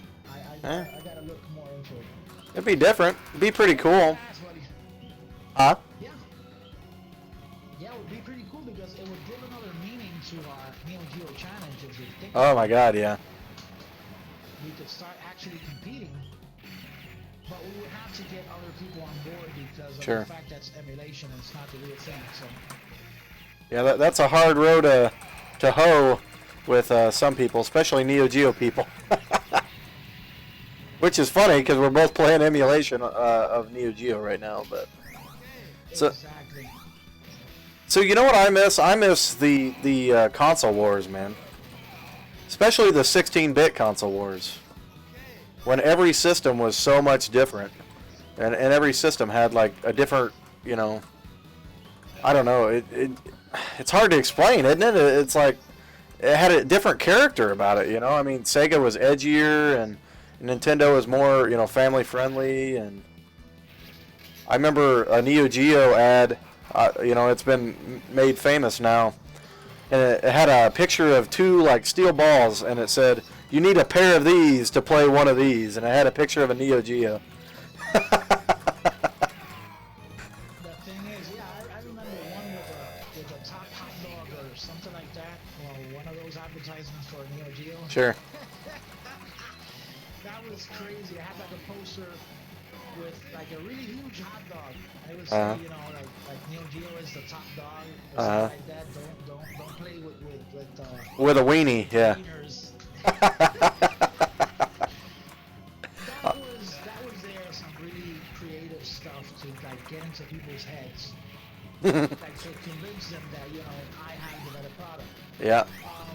I gotta look more into it. It'd be different. It'd be pretty cool. Huh? Yeah. Yeah, it would be pretty cool because it would give another meaning to our Neo Geo challenge if you think Oh my God, yeah. we could start actually competing, but we would have to get other people on board because of the fact that's emulation and it's not the real thing. So yeah, that's a hard row to hoe with some people, especially Neo Geo people. Which is funny because we're both playing emulation of Neo Geo right now, but Exactly. so you know what I miss? I miss the console wars, man. Especially the 16-bit console wars, when every system was so much different, and every system had like a different, you know, I don't know. It's hard to explain, isn't it? It's like it had a different character about it, you know. I mean, Sega was edgier and Nintendo was more, you know, family friendly. And I remember a Neo Geo ad, you know, it's been made famous now, and it had a picture of two like steel balls, and it said, "You need a pair of these to play one of these," and it had a picture of a Neo Geo. The thing is, yeah, I remember one with a top hot dog or something like that, or one of those advertisements for Neo Geo. Sure. That was crazy. I had like a poster with like a really huge hot dog. And it would say, you know, like Neo Geo is the top dog or something like that. Don't play with a weenie, yeah. wieners. that was there some really creative stuff to like get into people's heads. Like to convince them that, you know, I have the better product. Yeah.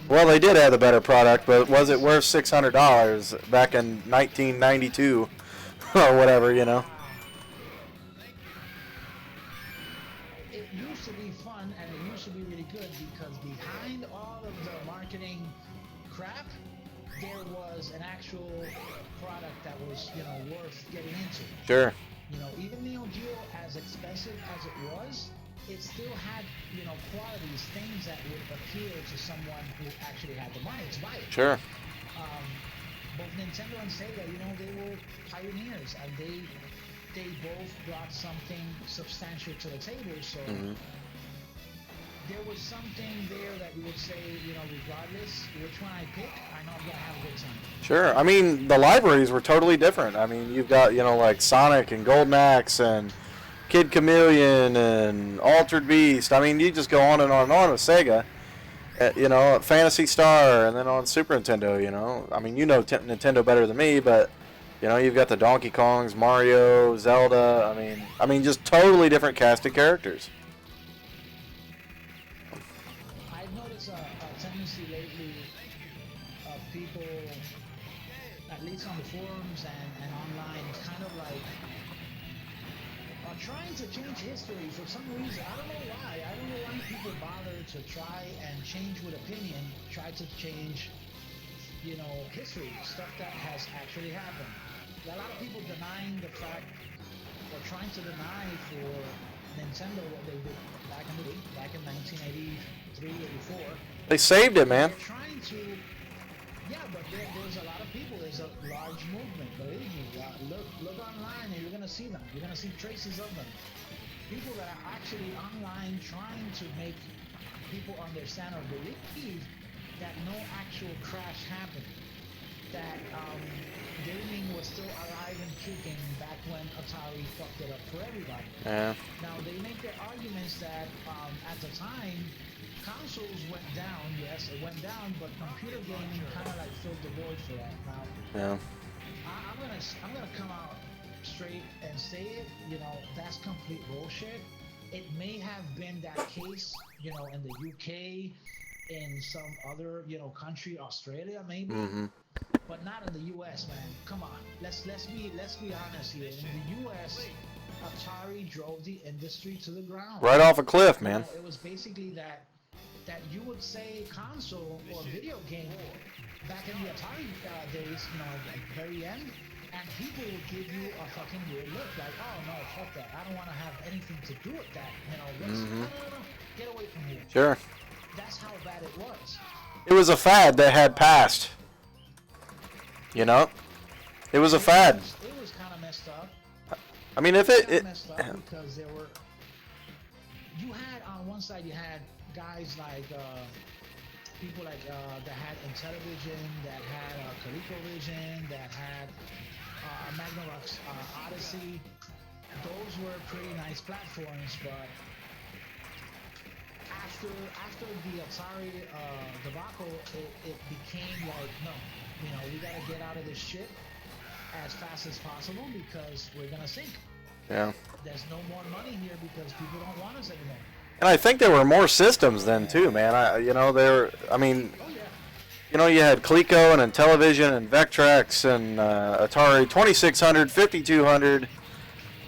Well, they did have the better product, but was it worth $600 back in 1992 or whatever, you know? It used to be fun and it used to be really good because behind all of the marketing crap, there was an actual product that was, you know, worth getting into. Sure. You know, even Neo Geo, as expensive as it was, it still had, you know, qualities, things that would appeal to someone who actually had the money to buy it. Sure. Both Nintendo and Sega, you know, they were pioneers, and they both brought something substantial to the table. So there was something there that we would say, you know, regardless which one I pick, I know I'm gonna have a good time. Sure. I mean, the libraries were totally different. I mean, you've got, you know, like Sonic and Golden Axe and Kid Chameleon and Altered Beast. I mean, you just go on and on and on with Sega. You know, Phantasy Star, and then on Super Nintendo, you know. I mean, you know Nintendo better than me, but, you know, you've got the Donkey Kongs, Mario, Zelda. I mean, just totally different cast of characters. I've noticed a tendency lately of people, at least on the forums and online, kind of like trying to change history for some reason. I don't know why. I don't know why people bother to try and change with opinion, try to change, you know, history, stuff that has actually happened. There are a lot of people denying the fact, or trying to deny for Nintendo what they did back in the day, back in 1983, 84. They saved it, man. They're trying to, yeah, but there's a lot of people. There's a large movement. Believe me. Look online, and you're gonna see them. You're gonna see traces of them. People that are actually online trying to make people understand or believe that no actual crash happened. That gaming was still alive and kicking back when Atari fucked it up for everybody. Yeah. Now they make their arguments that at the time consoles went down. Yes, it went down, but computer gaming kind of like filled the void for that. Now, Yeah. I'm gonna come out straight and say it. You know, that's complete bullshit. It may have been that case, you know, in the UK, in some other, you know, country, Australia maybe, but not in the US, man. Come on, let's be honest here. In the US, Atari drove the industry to the ground. Right off a cliff, man. You know, it was basically that you would say console or video game back in the Atari days, you know, at the very end, and people would give you a fucking weird look, like, oh no, fuck that, I don't want to have anything to do with that, you know, no, get away from here. Sure. That's how bad it was. It was a fad that had passed. You know? It was a fad. It was kind of messed up. I mean, if it messed up because there were, you had on one side, you had guys like people like that had Intellivision, that had ColecoVision, that had Magnavox Odyssey. Those were pretty nice platforms, but after the Atari debacle, it became like, no, you know, we gotta get out of this shit. as fast as possible because we're gonna sink. Yeah. There's no more money here because people don't want us anymore. And I think there were more systems then too, man. I mean, Oh yeah. you know, you had Coleco and Intellivision and Vectrex and Atari 2600, 5200.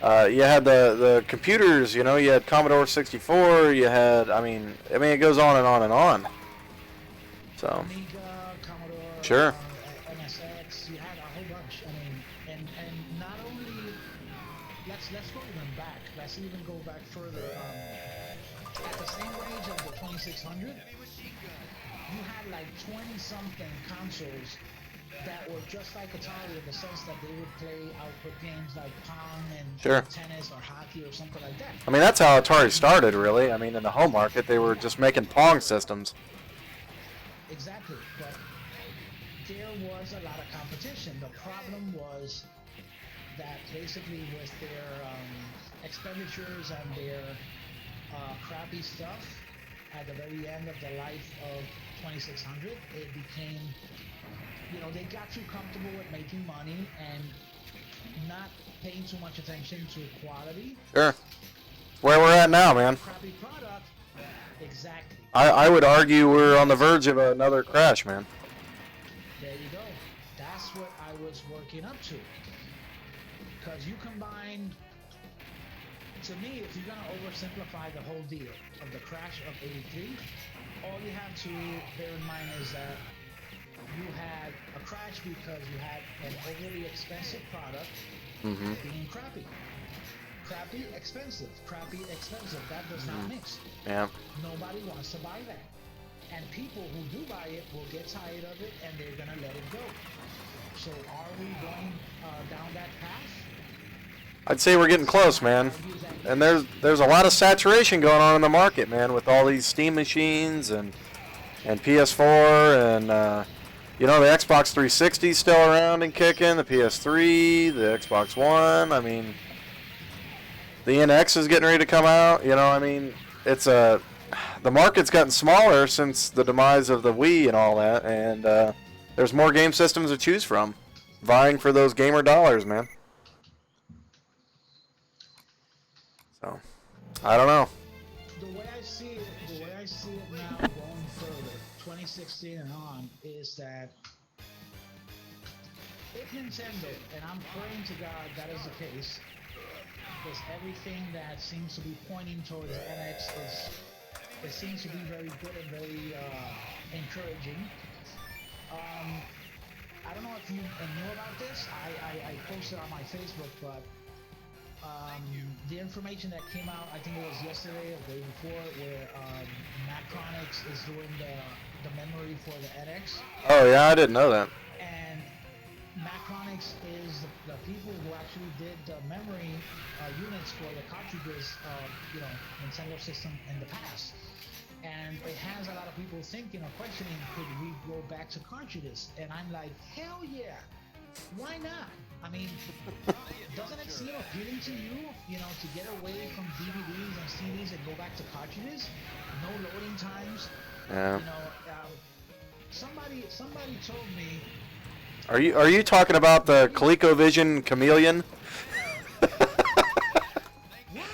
You had the computers, you know, you had Commodore 64, you had, I mean, it goes on and on and on. So. Amiga, Commodore, Sure. MSX, you had a whole bunch. I mean, and not only, let's go even back. Let's even go back further. At the same range of the 2600, you had like 20-something consoles that were just like Atari in the sense that they would play output games like Pong and Sure. tennis or hockey or something like that. I mean, that's how Atari started, really. I mean, in the home market, they were just making Pong systems. Exactly, but there was a lot of competition. The problem was that basically with their expenditures and their crappy stuff, at the very end of the life of 2600, it became, you know, they got too comfortable with making money and not paying too much attention to quality. Sure. Where we're at now, man. Crappy product. Exactly. I would argue we're on the verge of another crash, man. There you go. That's what I was working up to. Because you combine, to me, if you're going to oversimplify the whole deal of the crash of 83, all you have to bear in mind is that you had a crash because you had an overly expensive product being crappy. Crappy, expensive. Crappy, expensive. That does not mix. Yeah. Nobody wants to buy that. And people who do buy it will get tired of it and they're going to let it go. So are we going down that path? I'd say we're getting close, man. And there's a lot of saturation going on in the market, man, with all these Steam machines and PS4 and you know, the Xbox 360 is still around and kicking, the PS3, the Xbox One. I mean, the NX is getting ready to come out. You know, I mean, the market's gotten smaller since the demise of the Wii and all that, and there's more game systems to choose from, vying for those gamer dollars, man. So, I don't know. The way I see it now going further, 2016 and on, is that if Nintendo, and I'm praying to God that is the case, because everything that seems to be pointing towards the NX it seems to be very good and very encouraging. I don't know if you knew about this. I posted on my Facebook, but the information that came out, I think it was yesterday or the day before, where Macronix is doing the memory for the NX. Oh yeah, I didn't know that. And Macronix is the people who actually did the memory units for the cartridges of, you know, Nintendo system in the past. And it has a lot of people thinking or questioning, could we go back to cartridges? And I'm like, hell yeah, why not? I mean, doesn't it seem appealing to you, you know, to get away from DVDs and CDs and go back to cartridges? No loading times. Yeah. You know, somebody told me. Are you talking about the ColecoVision Chameleon? What?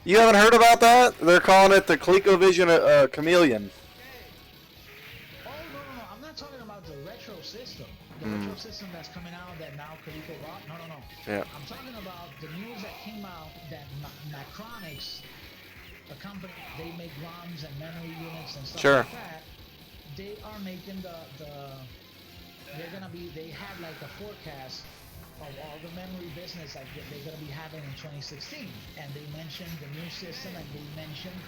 You haven't heard about that? They're calling it the ColecoVision Chameleon. Oh no, I'm not talking about the retro system. The retro system that's coming out that now Coleco bought. No. Yeah. I'm talking about the news that came out that Macronix, a company, they make ROMs and memory units and stuff like that. They are making they have like a forecast of all the memory business that they're going to be having in 2016. And they mentioned the new system and they mentioned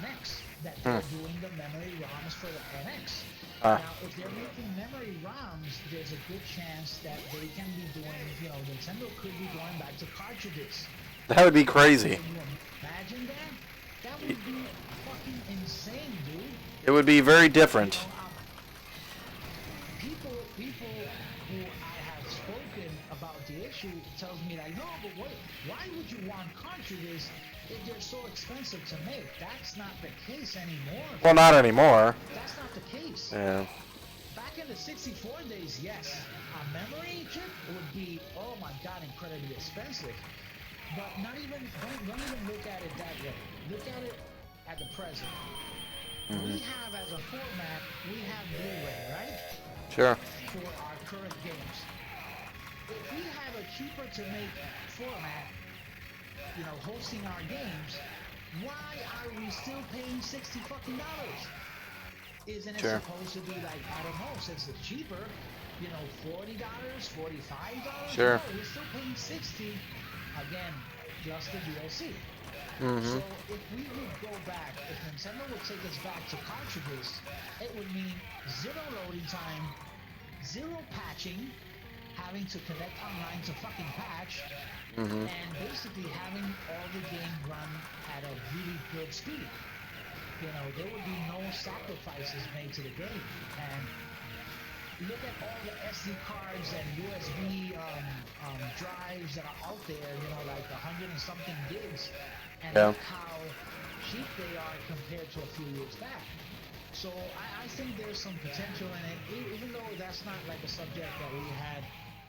NX, that they're doing the memory ROMs for the NX. Now, if they're making memory ROMs, there's a good chance that they can be doing, you know, Nintendo could be going back to cartridges. That would be crazy. Can you imagine that? That would be fucking insane, dude. It would be very different. People who I have spoken about the issue tells me like, no, but why would you want cartridges if they're so expensive to make? That's not the case anymore. Well, not anymore. That's not the case. Yeah. Back back in the 64 days, yes, a memory chip would be, oh my god, incredibly expensive. But not even, don't even look at it that way. Look at it at the present. We have as a format, we have Blu-ray, right? Sure. For our current games. If we have a cheaper to make format, you know, hosting our games, why are we still paying $60 fucking dollars? Isn't it supposed to be like, I don't know, since it's cheaper, you know, $40, $45? Sure. No, we're still paying 60. Again, just the DLC. Mm-hmm. So if we would go back, if Nintendo would take us back to cartridges, it would mean zero loading time, zero patching, having to connect online to fucking patch, and basically having all the game run at a really good speed. You know, there would be no sacrifices made to the game. And look at all the SD cards and USB drives that are out there, you know, like 100 and something gigs, and look how cheap they are compared to a few years back. So I think there's some potential in it, even though that's not like a subject that we had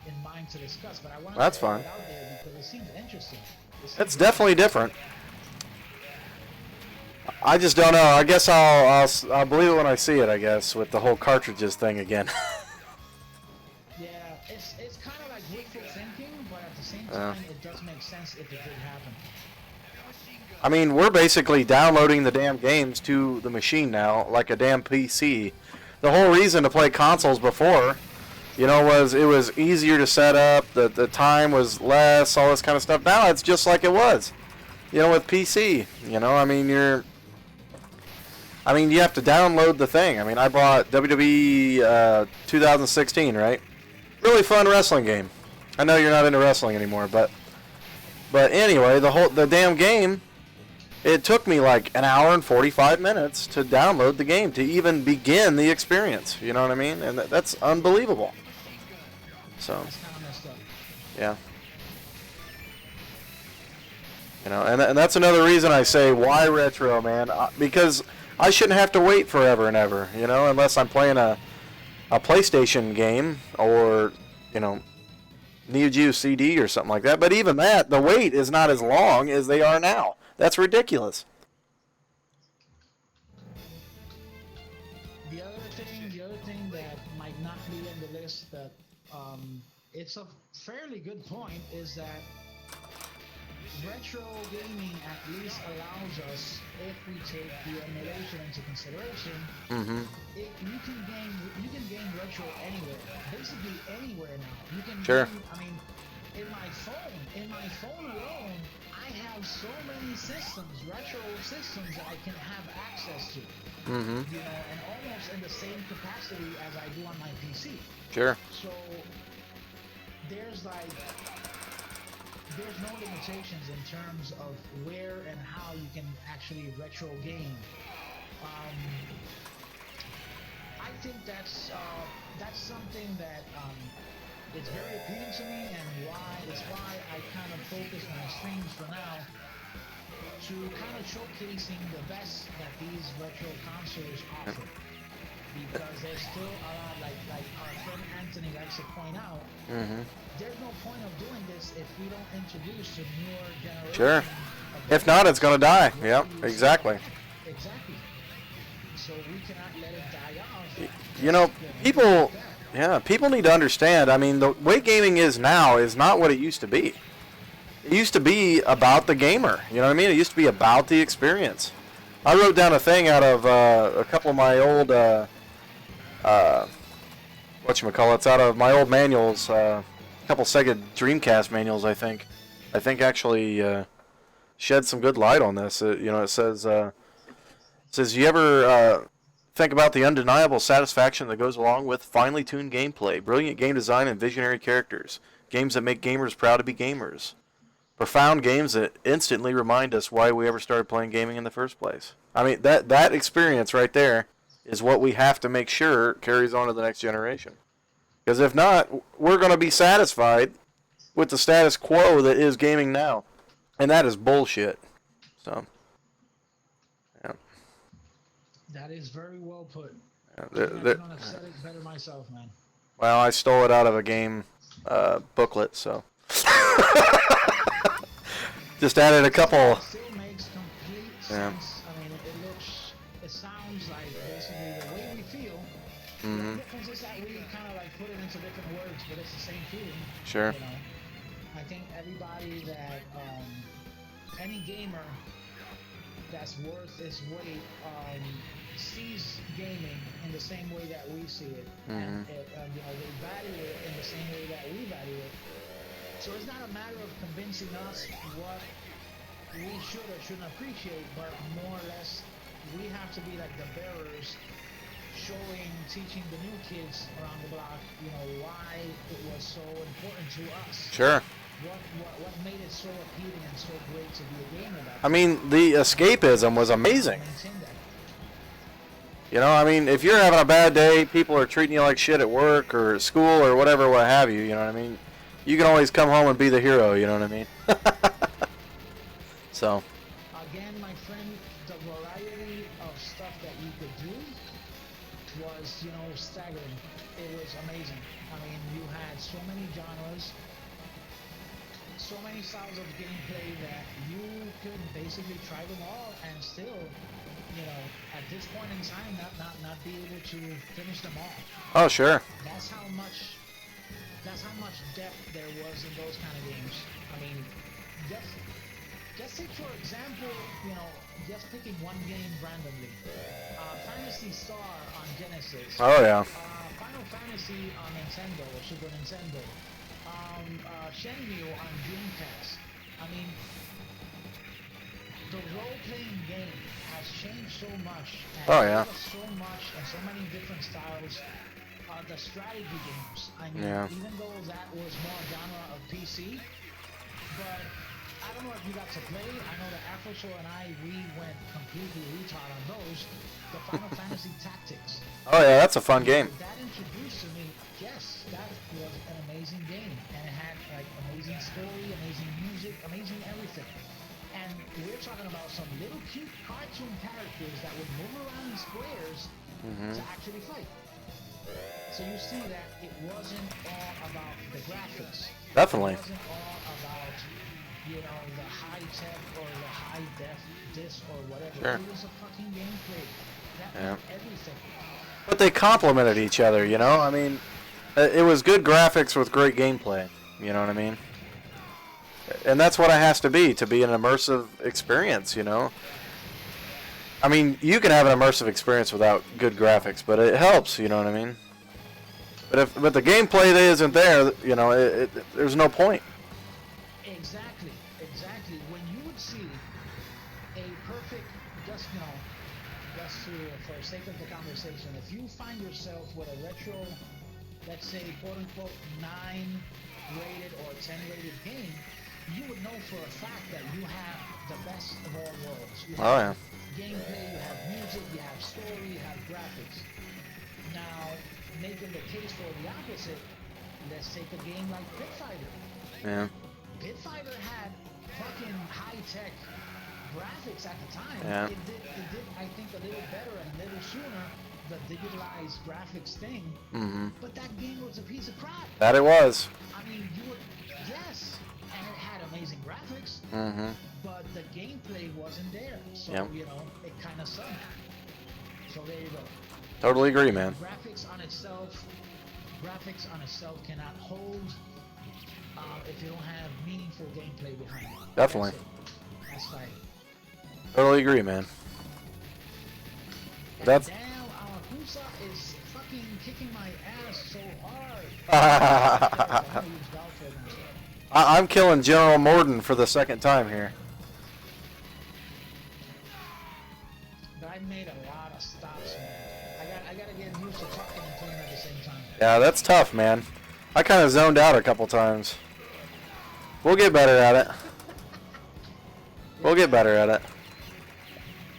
in mind to discuss, but I wanted to put it out there because it seems interesting. It's definitely different. I just don't know. I guess I'll believe it when I see it, I guess, with the whole cartridges thing again. Yeah, it's kind of like wishful thinking, but at the same time, it does make sense if it did happen. I mean, we're basically downloading the damn games to the machine now, like a damn PC. The whole reason to play consoles before, you know, was it was easier to set up, the time was less, all this kind of stuff. Now it's just like it was, you know, with PC. You know, I mean, you have to download the thing. I mean, I bought WWE 2016, right? Really fun wrestling game. I know you're not into wrestling anymore, but anyway, the damn game, it took me like an hour and 45 minutes to download the game, to even begin the experience. You know what I mean? And that's unbelievable. So, yeah. You know, and that's another reason I say, why retro, man? Because I shouldn't have to wait forever and ever, you know, unless I'm playing a PlayStation game or, you know, Neo Geo CD or something like that. But even that, the wait is not as long as they are now. That's ridiculous. The other thing that might not be in the list that it's a fairly good point is that retro gaming at least allows us, if we take the emulation into consideration, you can game retro anywhere, basically anywhere now. You can game, I mean, in my phone alone, I have so many systems, retro systems that I can have access to. You know, and almost in the same capacity as I do on my PC. Sure. So there's no limitations in terms of where and how you can actually retro game. I think that's something that it's very appealing to me, and why I kind of focus my streams for now to kind of showcasing the best that these retro consoles offer. Because there's still a lot, like our friend Anthony likes to point out, there's no point of doing this if we don't introduce a newer generation. Sure. If not, it's going to die. Yep, exactly. Exactly. So we cannot let it die off. You know, people need to understand, I mean, the way gaming is now is not what it used to be. It used to be about the gamer. You know what I mean? It used to be about the experience. I wrote down a thing out of a couple of my old, whatchamacallits, out of my old manuals, a couple Sega Dreamcast manuals, I think. I think actually shed some good light on this. You know, it says, you ever think about the undeniable satisfaction that goes along with finely tuned gameplay, brilliant game design, and visionary characters, games that make gamers proud to be gamers. Profound games that instantly remind us why we ever started playing gaming in the first place. I mean, that experience right there is what we have to make sure carries on to the next generation. Because if not, we're going to be satisfied with the status quo that is gaming now. And that is bullshit. So, yeah. That is very well put. They're- Couldn't they're- have said it better myself, man. well, I stole it out of a game booklet, so just added a couple. It still makes complete Yeah. sense. I mean, it sounds like basically the way we feel. Mm-hmm. The difference is that we kind of like put it into different words, but it's the same feeling. Sure. You know, I think everybody that any gamer that's worth its weight sees gaming in the same way that we see it, and they value it in the same way that we value it. So it's not a matter of convincing us what we should or shouldn't appreciate, but more or less we have to be like the bearers, teaching the new kids around the block, why it was so important to us. Sure. What made it so appealing and so great to be a gamer? I mean, the escapism was amazing. I mean, if you're having a bad day, people are treating you like shit at work or at school or whatever, what have you, you know what I mean? You can always come home and be the hero, you know what I mean? So. Again, my friend, the variety of stuff that you could do was, staggering. It was amazing. I mean, you had so many genres, so many styles of gameplay that you could basically try them all and still, at this point in time, not be able to finish them all. Oh, sure. That's how much depth there was in those kind of games. I mean, just take for example, just picking one game randomly. Fantasy Star on Genesis. Oh, yeah. Final Fantasy on Nintendo or Super Nintendo. Shenmue on Dreamcast. I mean, the role-playing game has changed so much. And oh, yeah. So much and so many different styles. The strategy games. I mean, yeah. Even though that was more genre of PC, but I don't know if you got to play. I know that Afroshow and we went completely retard on those. The Final Fantasy Tactics. Oh yeah, that's a fun game. That introduced to me. Yes, that was an amazing game, and it had like amazing story, amazing music, amazing everything. And we're talking about some little cute cartoon characters that would move around in squares to actually fight. So you see that it wasn't all about the graphics. Definitely. It wasn't all about, the high tech or the high def disc or whatever. Sure. It was a fucking gameplay. That was everything. But they complemented each other, I mean, it was good graphics with great gameplay. You know what I mean? And that's what it has to be an immersive experience, I mean, you can have an immersive experience without good graphics, but it helps, you know what I mean? But the gameplay isn't there, there's no point. Exactly. When you would see a perfect, just for the sake of the conversation, if you find yourself with a retro, let's say, quote-unquote, 9 rated or 10 rated game, you would know for a fact that you have the best of all worlds. You have gameplay, you have music, you have story, you have graphics. Now, making the case for the opposite, let's take a game like Pit Fighter. Yeah. Pit Fighter had fucking high-tech graphics at the time. Yeah. It did, I think, a little better and a little sooner, the digitalized graphics thing. But that game was a piece of crap. That it was. I mean, yes, and it had amazing graphics, but the gameplay wasn't there. So, it kind of sucked. So there you go. Totally agree, man. Graphics on itself cannot hold if you don't have meaningful gameplay behind it. Definitely. That's right. Totally agree, man. That's. Damn, Amakusa is fucking kicking my ass so hard. I'm killing General Morden for the second time here. But I made a lot of stops, man. I gotta get used to talking and playing at the same time. Yeah, that's tough, man. I kind of zoned out a couple times. We'll get better at it. We'll get better at it.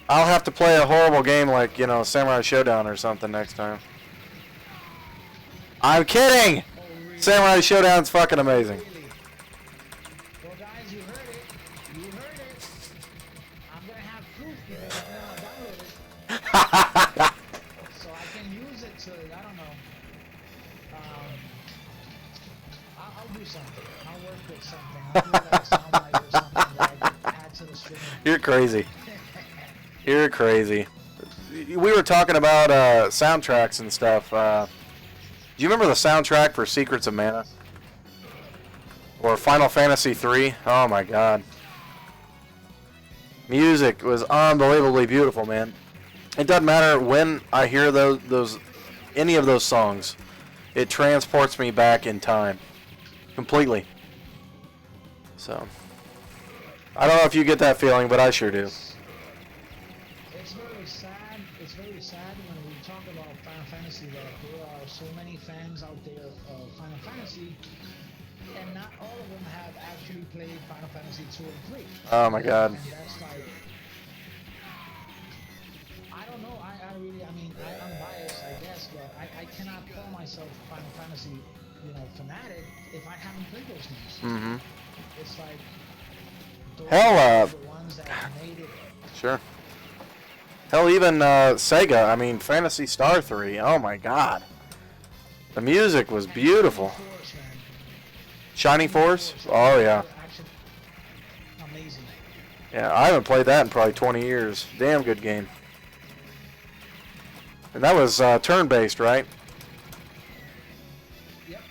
I'll have to play a horrible game like, Samurai Shodown or something next time. I'm kidding! Oh, really? Samurai Shodown's fucking amazing. Really? Well, guys, you heard it. You heard it. I'm gonna have proof because I'm gonna download it. So I can use it to, I don't know. I'll do something. I'll work with something. I'll do like a soundbite or something that I can add to the stream. You're crazy. You're crazy. We were talking about soundtracks and stuff. Do you remember the soundtrack for Secrets of Mana? Or Final Fantasy III? Oh my god. Music was unbelievably beautiful, man. It doesn't matter when I hear those any of those songs. It transports me back in time. Completely. So, I don't know if you get that feeling, but I sure do. It's very sad. It's very sad when we talk about Final Fantasy that there are so many fans out there of Final Fantasy, and not all of them have actually played Final Fantasy 2 and 3. Oh my god. And that's like, I don't know. I mean, I'm biased, I guess, but I cannot call myself a Final Fantasy, fanatic if I haven't played those games. Mm-hmm. It's like those Hell, are the ones that made it. Sure. Hell, even Sega. I mean, Phantasy Star 3. Oh my god. The music was beautiful. Shining Force? Oh yeah. Amazing. Yeah, I haven't played that in probably 20 years. Damn good game. And that was turn-based, right? Yep.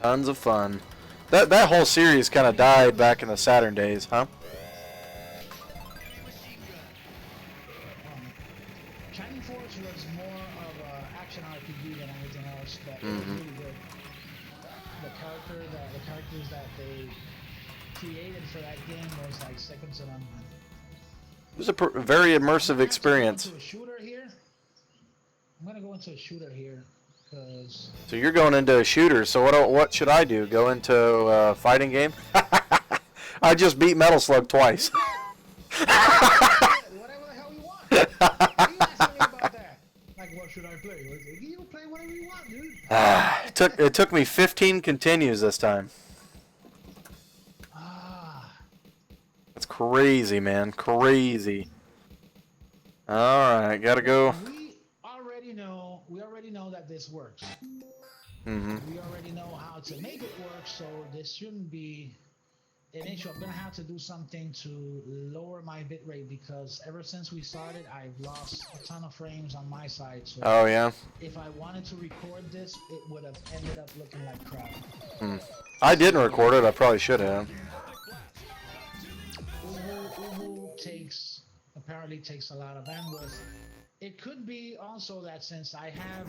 Tons of fun. That whole series kind of died back in the Saturn days, huh? Shining Force was more of an action RPG than anything else, but it was really good. The characters that they created for that game was like second to none. It was a very immersive experience. I'm gonna go into a shooter here, cause. So you're going into a shooter. So what should I do? Go into a fighting game? I just beat Metal Slug twice. Whatever the hell you want. You asking me about that? Like, what should I play? You play whatever you want, dude. It took me 15 continues this time. That's crazy, man. Crazy. All right, gotta go. We already know that this works. Mm-hmm. We already know how to make it work, so this shouldn't be an issue. I'm gonna have to do something to lower my bitrate because ever since we started, I've lost a ton of frames on my side. So oh yeah. if I wanted to record this, it would have ended up looking like crap. I didn't record it. I probably should have. Ubu apparently takes a lot of bandwidth. It could be also that since I have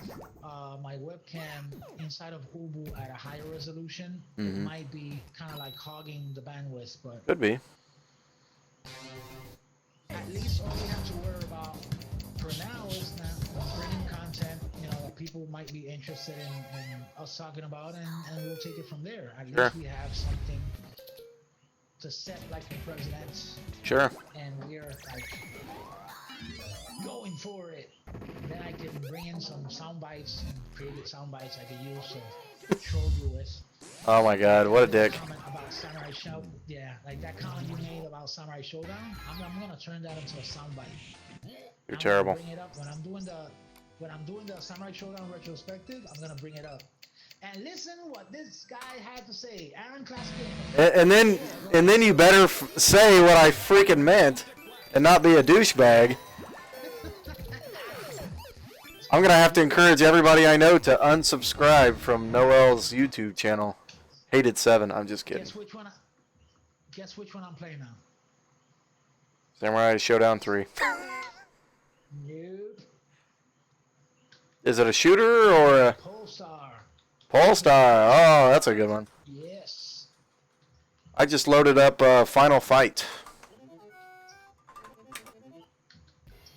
my webcam inside of Ubu at a higher resolution, it might be kind of like hogging the bandwidth, but could be. At least all we have to worry about for now is that bringing content, that people might be interested in us talking about, and we'll take it from there. At least we have something to set like the presidents. Sure. And we're like going for it. Then I can bring in some sound bites and created sound bites I can use to troll you with. Oh my god, what a dick. Comment about Samurai Shodown. Yeah, like that comment you made about Samurai Shodown. I'm gonna turn that into a sound bite. You're terrible. Bring it up when I'm doing the Samurai Shodown retrospective. I'm gonna bring it up. And listen what this guy had to say. Aaron Classic Gamer. And then you better say what I freaking meant and not be a douchebag. I'm going to have to encourage everybody I know to unsubscribe from Noel's YouTube channel. Hated7. I'm just kidding. Guess which one I'm playing now? Samurai Shodown 3. Nope. Is it a shooter or a... Polestar. Polestar. Oh, that's a good one. Yes. I just loaded up Final Fight,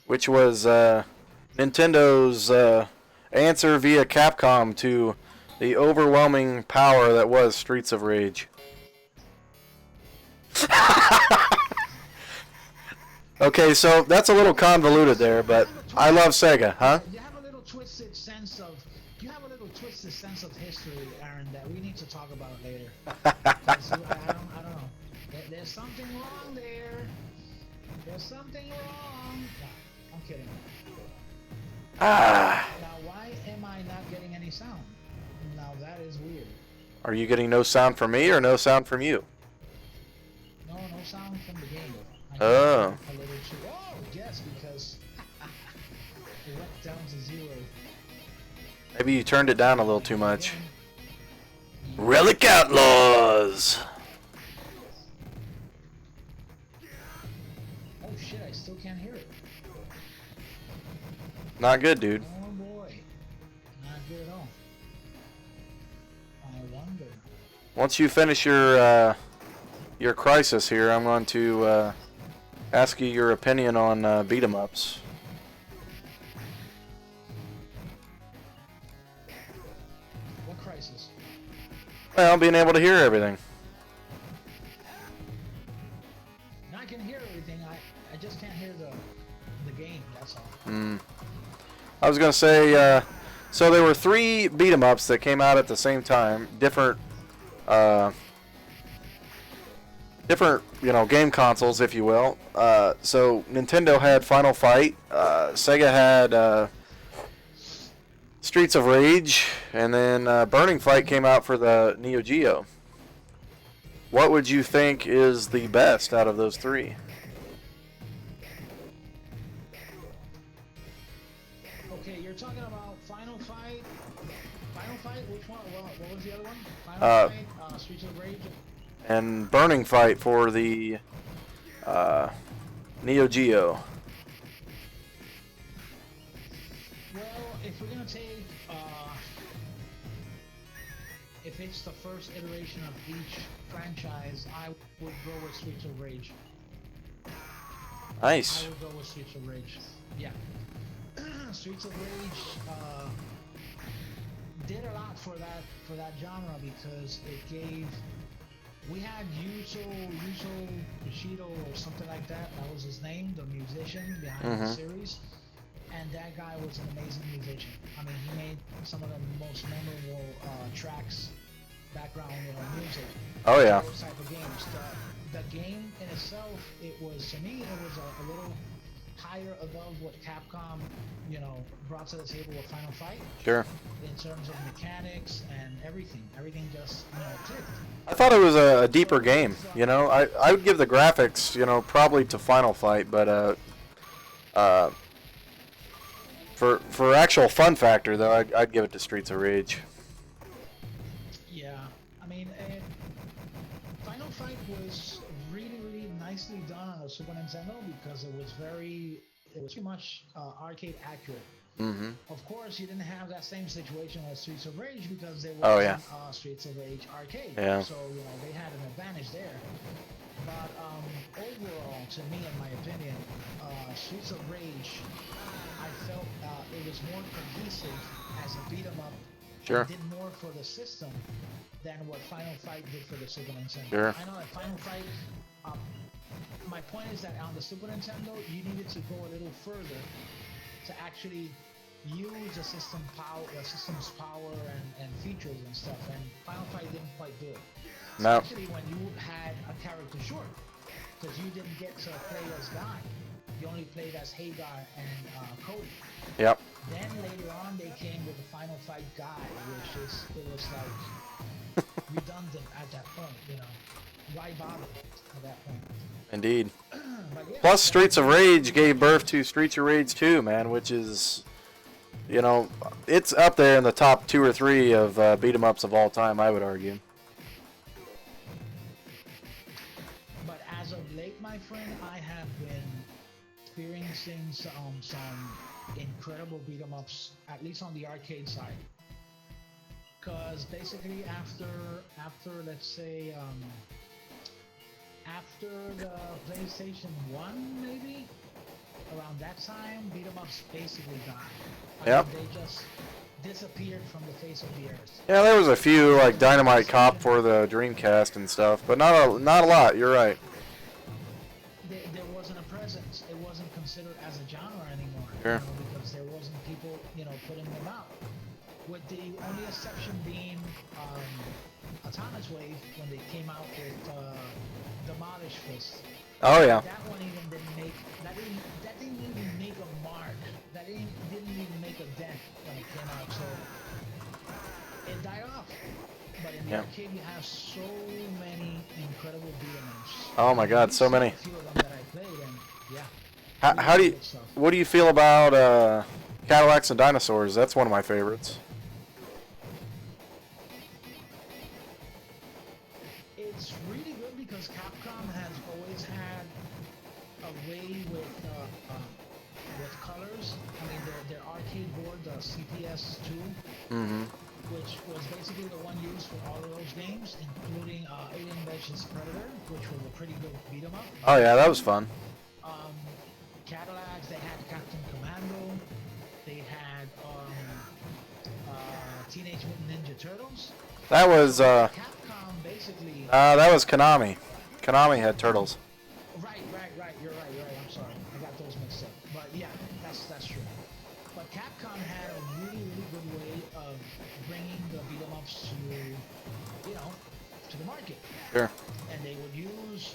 which was Nintendo's answer via Capcom to the overwhelming power that was Streets of Rage. Okay, so that's a little convoluted there, but I love Sega, huh? You have a little twisted sense of history, Aaron, that we need to talk about later. I don't know. There's something wrong there. There's something wrong. No, I'm kidding. Ah. Now, why am I not getting any sound? Now, that is weird. Are you getting no sound from me or no sound from you? No, no sound from the game. Oh. A little too. Oh, yes, because it went down to 0. Maybe you turned it down a little too much. Relic Outlaws! Oh shit, I still can't hear it. Not good, dude. Oh boy. Not good at all. I wonder. Once you finish your crisis here, I'm going to ask you your opinion on beat 'em ups. What crisis? Well, being able to hear everything. Now I can hear everything. I just can't hear the game. That's all. I was gonna say, so there were 3 beat 'em ups that came out at the same time, different, game consoles, if you will. So Nintendo had Final Fight, Sega had Streets of Rage, and then Burning Fight came out for the Neo Geo. What would you think is the best out of those 3? Okay, you're talking about Final Fight. Final Fight? Which one? What was the other one? Final Fight, Streets of Rage. And Burning Fight for the Neo Geo. Well, if we're gonna take, if it's the first iteration of each franchise, I would go with Streets of Rage. Nice. I would go with Streets of Rage. Yeah. Streets of Rage did a lot for that genre because it gave. We had Yuzo Bushido or something like that. That was his name, the musician behind the series. And that guy was an amazing musician. I mean, he made some of the most memorable tracks, background music. Oh yeah. Those type of games. The game in itself, it was, to me, it was a little higher above what Capcom, brought to the table with Final Fight. Sure. In terms of mechanics and everything. Everything just, clicked. I thought it was a deeper game. I would give the graphics, probably to Final Fight, but for actual fun factor though, I'd give it to Streets of Rage. Yeah, I mean, Final Fight was really, really nicely done on a Super Nintendo because it was pretty much arcade accurate. Of course, you didn't have that same situation with Streets of Rage because there wasn't Streets of Rage arcade. Yeah. So, they had an advantage there. But overall, to me, in my opinion, Streets of Rage, I felt it was more cohesive as a beat 'em up. Sure. It did more for the system than what Final Fight did for the Super Nintendo. Sure. I know that Final Fight. My point is that on the Super Nintendo, you needed to go a little further to actually use the system's power and features and stuff. And Final Fight didn't quite do it. No. Especially when you had a character short, because you didn't get to play as Guy. You only played as Hagar and Cody. Yep. Then later on, they came with the Final Fight Guy, which it was like redundant at that point. Why bother at that point? Indeed. Yeah, Plus, Streets of Rage gave birth to Streets of Rage 2, man, which is, it's up there in the top 2 or 3 of beat 'em ups of all time, I would argue. But as of late, my friend, I have been experiencing some incredible beat 'em ups, at least on the arcade side. Because basically, after let's say, after the PlayStation 1, maybe around that time, beat 'em ups basically died. Yep. They just disappeared from the face of the earth. Yeah, there was a few like Dynamite Cop for the Dreamcast and stuff, but not a lot. You're right. There wasn't a presence. It wasn't considered as a genre anymore. Sure. Because there wasn't people, putting them out. With the only exception being Atomic Wave when they came out with Demolish Fist. Oh yeah. That one even didn't make that didn't even make a mark. That didn't the arcade you have so many incredible beat 'em ups. Oh my God, so many. A few of them that I played, and yeah. How do you? What do you feel about Cadillacs and Dinosaurs? That's one of my favorites. It's really good because Capcom has always had a way with colors. I mean, their arcade board, the CPS2, which was basically the one used for all of those games, including Alien vs. Predator, which was a pretty good beat 'em up. Oh yeah, that was fun. Cadillacs, they had Captain Commando, they had Teenage Mutant Ninja Turtles. That was Capcom basically. That was Konami. Konami had turtles. Right. You're right. I'm sorry, I got those mixed up. But yeah, that's true. But Capcom had a really good way of bringing the beat 'em ups to the market. Sure. And they would use.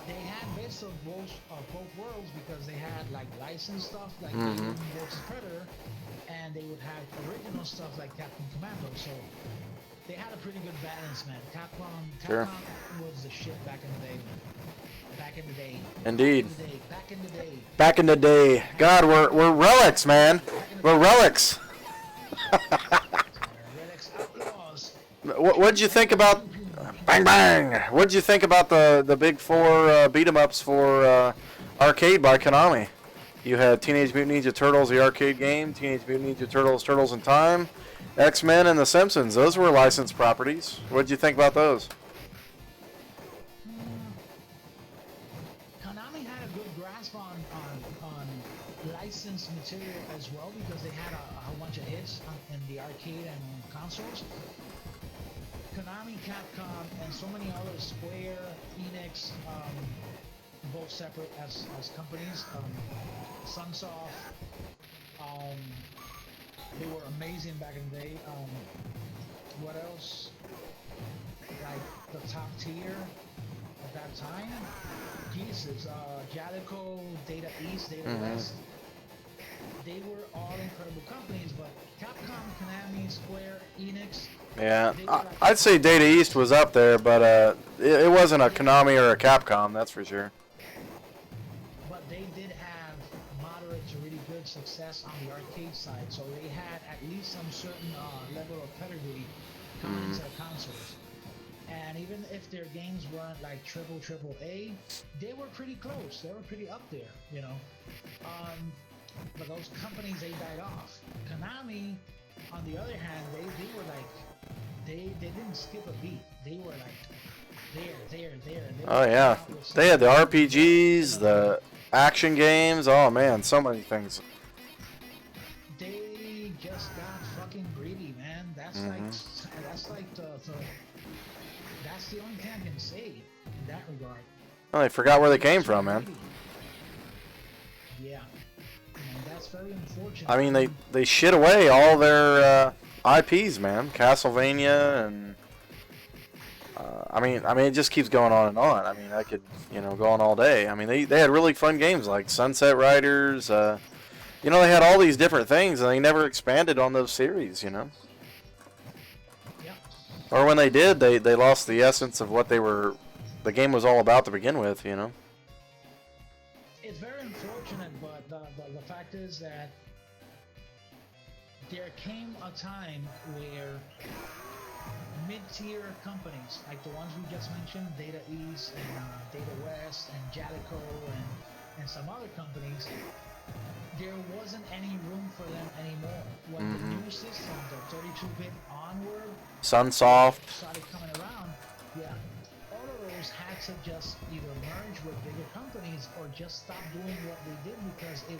They had bits of both worlds because they had like licensed stuff like Alien vs. Predator, and they would have original stuff like Captain Commando. So they had a pretty good balance, man. Capcom was the shit back in the day, man. Back in the day. Indeed. Back in the day. Back in the day. God, we're relics, man. We're relics. Relic Outlaws. What'd you think about? Bang bang! What'd you think about the big four beat 'em ups for arcade by Konami? You had Teenage Mutant Ninja Turtles, the arcade game, Teenage Mutant Ninja Turtles, Turtles in Time, X-Men, and The Simpsons. Those were licensed properties. What'd you think about those? Konami had a good grasp on licensed material as well because they had a whole bunch of hits in the arcade and on consoles. Konami, Capcom, and so many others, Square, Enix, both separate as companies, Sunsoft, they were amazing back in the day. What else? Like the top tier at that time? Jesus, Jalico, Data East, Data West. They were all incredible companies, but Capcom, Konami, Square, Enix. Yeah, I'd say Data East was up there, but it wasn't a Konami or a Capcom, that's for sure. But they did have moderate to really good success on the arcade side, so they had at least some certain level of pedigree coming into the consoles. And even if their games weren't like triple A, they were pretty close. They were pretty up there, you know. But those companies, they died off. Konami, on the other hand, they were like, they didn't skip a beat. They were like there. Oh yeah, they had the RPGs, the action games. Oh man, so many things. They just got fucking greedy, man. That's like the that's the only thing I can say in that regard. Well, they forgot where they came from, man. Yeah. That's very unfortunate. I mean, they shit away all their IPs, man. Castlevania and I mean, it just keeps going on and on. I mean, I could, go on all day. I mean, they had really fun games like Sunset Riders. They had all these different things, and they never expanded on those series. Yeah. Or when they did, they lost the essence of what the game was all about to begin with. It's very unfortunate, but the fact is that there came a time where mid-tier companies, like the ones we just mentioned, Data East and Data West and Jalico and some other companies, there wasn't any room for them anymore. When the new system, the 32-bit onward, Sunsoft started coming around, all of those had to just either merge with bigger companies or just stop doing what they did because there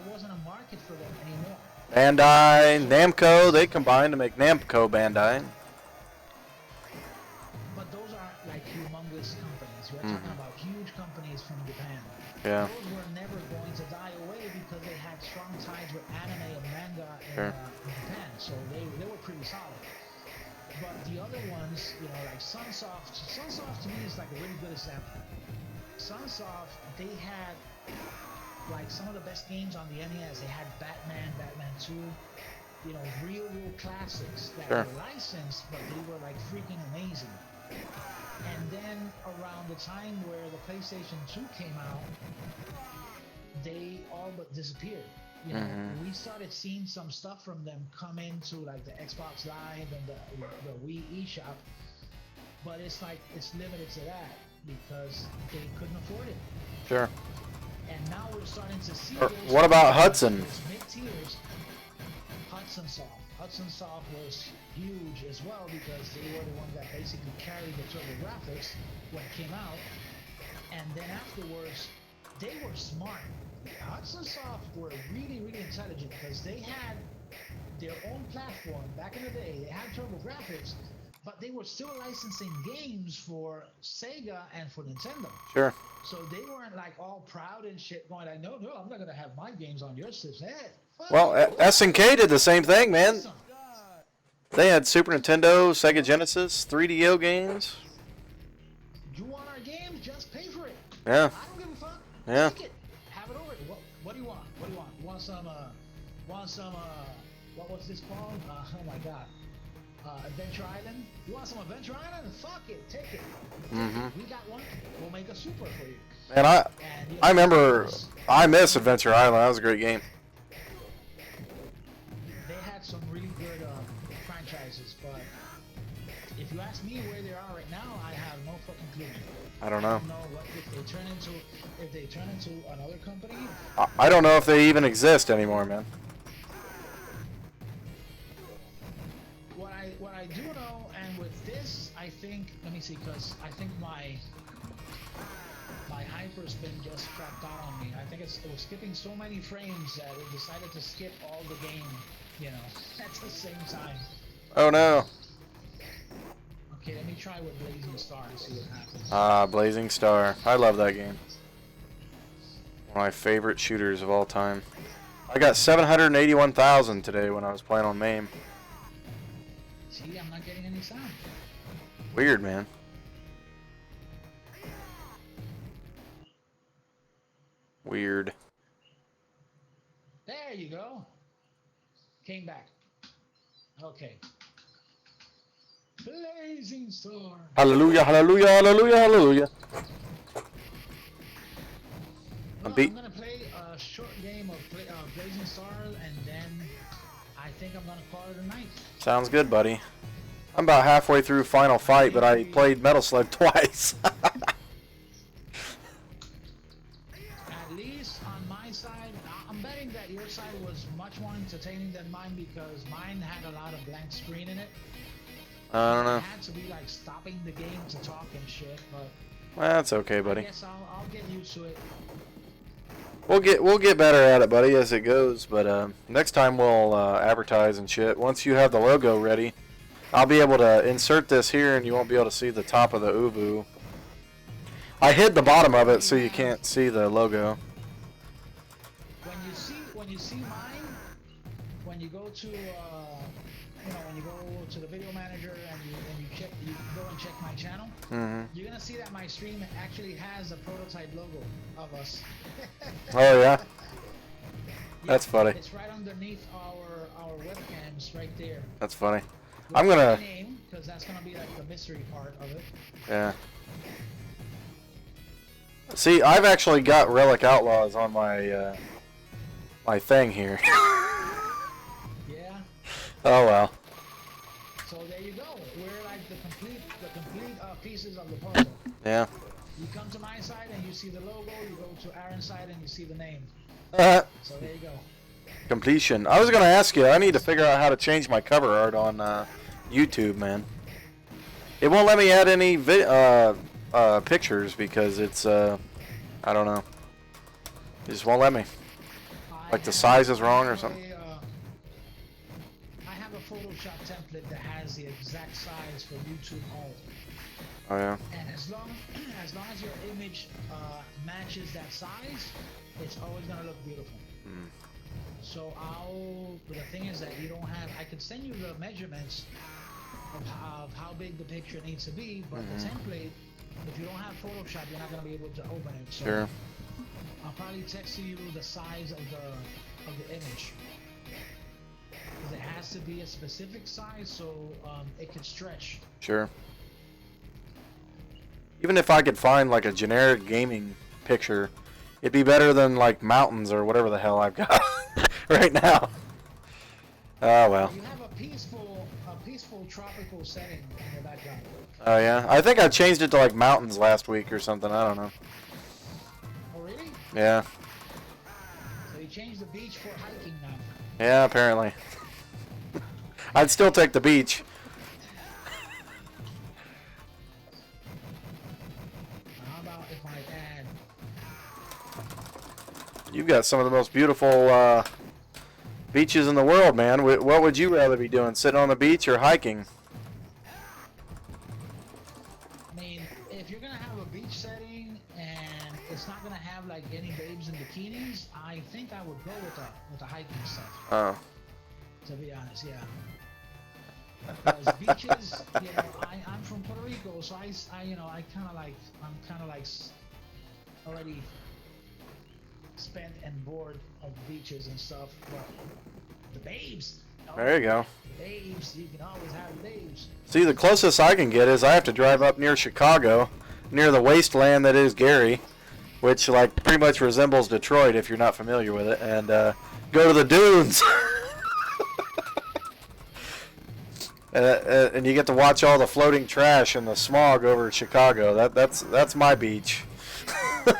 wasn't a market for them anymore. Bandai, Namco, they combined to make Namco Bandai. But those are like humongous companies. We're talking about huge companies from Japan. Yeah. Those were never going to die away because they had strong ties with anime and manga in Japan. So they were pretty solid. But the other ones, like Sunsoft to me is like a really good example. Sunsoft, they had like some of the best games on the NES. They had Batman 2, you know, real classics that Sure. were licensed, but they were like freaking amazing. And then around the time where the PlayStation 2 came out, they all but disappeared. You know, we started seeing some stuff from them come into like the Xbox Live and the Wii eShop, but it's like it's limited to that because they couldn't afford it. Sure. And now we're starting to see. What about Hudson? Mid-tiers. Hudson Soft was huge as well because they were the ones that basically carried the TurboGrafx when it came out, and then afterwards they were smart. Hudson Soft were really intelligent because they had their own platform back in the day. They had TurboGrafx, but they were still licensing games for Sega and for Nintendo. Sure. So they weren't like all proud and shit going like, no, I'm not gonna have my games on your system. Hey, Well, SNK did the same thing, man. They had Super Nintendo, Sega Genesis, 3DO games. You want our games? Just pay for it. Yeah. I don't give a fuck. Yeah. Take it. Have it over. What do you want? What do you want? You want some, what was this called? Oh my god. Adventure Island? You want some Adventure Island? Fuck it. Take it. We got one. We'll make a super for you. And I remember, I miss Adventure Island. That was a great game. They had some really good franchises, but if you ask me where they are right now, I have no fucking clue. I don't know. I don't know what if they turn into another company. I don't know if they even exist anymore, man. What I do know, and with this, I think, let me see, because I think my hyper's been just crapped out on me. I think it was skipping so many frames that it decided to skip all the game, you know, at the same time. Oh no. Okay, let me try with Blazing Star and see what happens. Ah, Blazing Star. I love that game. One of my favorite shooters of all time. I got 781,000 today when I was playing on MAME. See, I'm not getting any sound. Weird, man. Weird. There you go. Came back. Okay. Blazing Star. Hallelujah, hallelujah, hallelujah, hallelujah. Well, I'm gonna play a short game of Blazing Star, and then I think I'm gonna call it a night. Sounds good, buddy. I'm about halfway through Final Fight, but I played Metal Slug twice. At least on my side, I'm betting that your side was much more entertaining than mine because mine had a lot of blank screen in it. I don't know. I had to be like stopping the game to talk and shit, but That's okay, buddy. I guess I'll get used to it. We'll get better at it, buddy, as it goes. But next time we'll advertise and shit. Once you have the logo ready, I'll be able to insert this here, and you won't be able to see the top of the Ubu. I hid the bottom of it so you can't see the logo. When you see mine, when you go to when you go to the video manager and you go and check my channel, you're gonna see that my stream actually has a prototype logo of us. Oh yeah, that's funny. It's right underneath our webcams, right there. That's funny. With I'm gonna. my name, because that's gonna be like the mystery part of it. Yeah. See, I've actually got Relic Outlaws on my my thing here. Yeah. Oh well. So there you go. We're like the complete pieces of the puzzle. Yeah. You come to my side and you see the logo. You go to Aaron's side and you see the name. So there you go. Completion. I was gonna ask you. I need to figure out how to change my cover art on YouTube, man. It won't let me add any pictures because it's I don't know. It just won't let me. Like the size is wrong or something. I have a Photoshop template that has the exact size for YouTube all. Oh yeah. And as long as your image matches that size, it's always gonna look beautiful. So but the thing is that you don't have. I could send you the measurements of how big the picture needs to be, but the template, if you don't have Photoshop, you're not gonna be able to open it. So Sure. I'll probably text you the size of the image. because it has to be a specific size so it can stretch. Sure. Even if I could find like a generic gaming picture, it'd be better than like mountains or whatever the hell I've got right now. Oh well. You have a peaceful tropical setting in your background. Oh yeah, I think I changed it to like mountains last week or something. I don't know. Oh really? Yeah. So you changed the beach for hiking now. Yeah, apparently. I'd still take the beach. How about if I add? You've got some of the most beautiful beaches in the world, man. What would you rather be doing, sitting on the beach or hiking? I mean, if you're gonna have a beach setting and it's not gonna have like any babes in bikinis, I think I would go with the hiking stuff. Oh. To be honest, yeah. Because beaches, you know, I'm from Puerto Rico, so I'm kind of like already spent and bored of beaches and stuff. But the babes. There you go. Babes, you can always have babes. See, the closest I can get is I have to drive up near Chicago, near the wasteland that is Gary, which like pretty much resembles Detroit if you're not familiar with it, and go to the dunes. And you get to watch all the floating trash and the smog over Chicago. That's my beach. I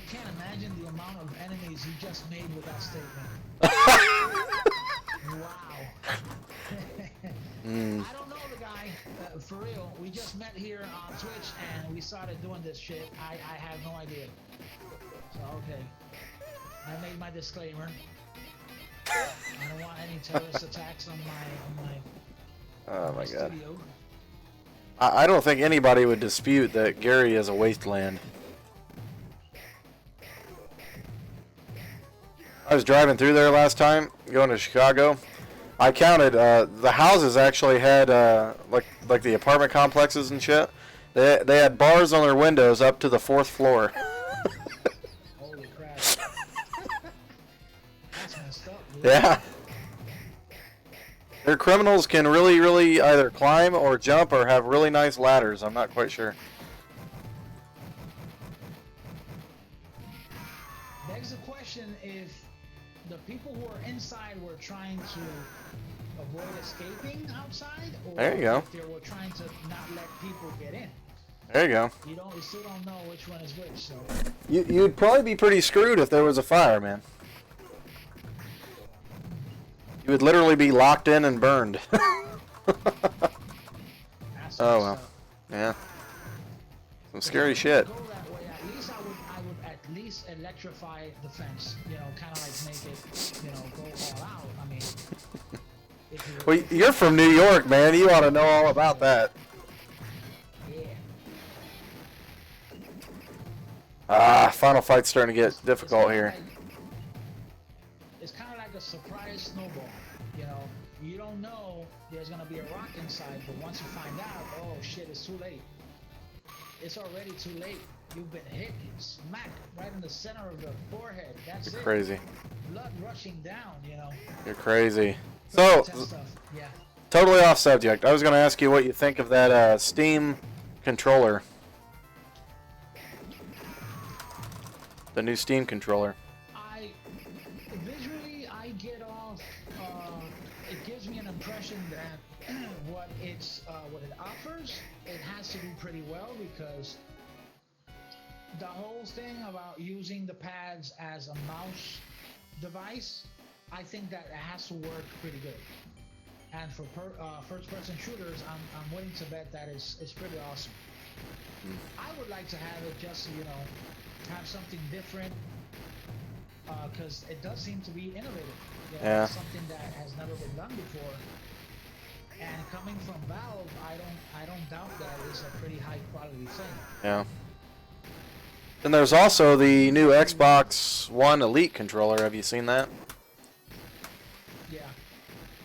can't imagine the amount of enemies you just made with that statement. Wow. I don't know the guy, for real. We just met here on Twitch and we started doing this shit. I have no idea. So, okay. I made my disclaimer. I don't want any terrorist attacks on my God. studio. I don't think anybody would dispute that Gary is a wasteland. I was driving through there last time, going to Chicago. I counted, the houses actually had, like the apartment complexes and shit. They had bars on their windows up to the 4th floor. Holy crap. That's messed up, dude. Yeah. Their criminals can really either climb or jump or have really nice ladders. I'm not quite sure. Begs the question if the people who are inside were trying to avoid escaping outside, or There you go. if they were trying to not let people get in. There you go. You still don't know which one is which, so. You'd probably be pretty screwed if there was a fire, man. You would literally be locked in and burned. Oh well. Yeah. Some scary shit. Go that way. At least I would at least electrify the fence. You know, kind of like make it, go all out. I mean, if Well, you're from New York, man. You ought to know all about that. Yeah. Final Fight's starting to get difficult here. It's kind of like a surprise snowball. You know, you don't know there's gonna be a rock inside, but once you find out, oh shit, it's too late. It's already too late. You've been hit, smack right in the center of the forehead. That's You're it. crazy. Blood rushing down. You know. You're crazy. So, Yeah. totally off subject. I was going to ask you what you think of that Steam controller. The new Steam controller. Visually, I get off. It gives me an impression that what it offers, it has to do pretty well, because the whole thing about using the pads as a mouse device, I think that it has to work pretty good. And for first-person shooters, I'm willing to bet that it's pretty awesome. I would like to have it just, have something different, because it does seem to be innovative. Yeah. Something that has never been done before. And coming from Valve, I don't doubt that it's a pretty high quality thing. Yeah. And there's also the new Xbox One Elite controller. Have you seen that? Yeah.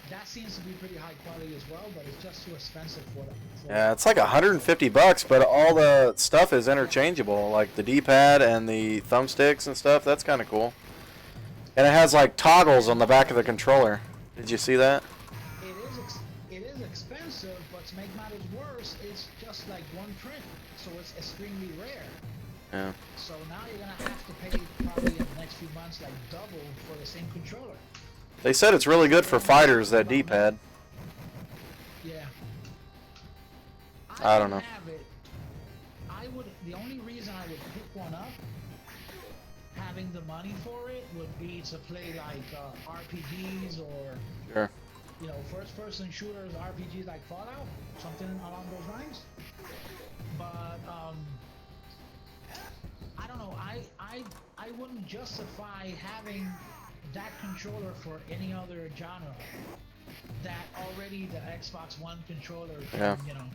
That seems to be pretty high quality as well, but it's just too expensive for them. Yeah, it's like $150, but all the stuff is interchangeable, like the D-pad and the thumbsticks and stuff. That's kind of cool. And it has like toggles on the back of the controller. Did you see that? It is expensive, but to make matters worse, it's just like one print, so it's extremely rare. Yeah. So now you're gonna have to pay probably in the next few months like double for the same controller. They said it's really good for fighters, that D-pad. Yeah. I don't know. Have it. The only reason I would pick one up, having the money for it, would be to play like RPGs or Sure. you know, first-person shooters, RPGs like Fallout, something along those lines. But I don't know. I wouldn't justify having that controller for any other genre. That already the Xbox One controller, Yeah. you know,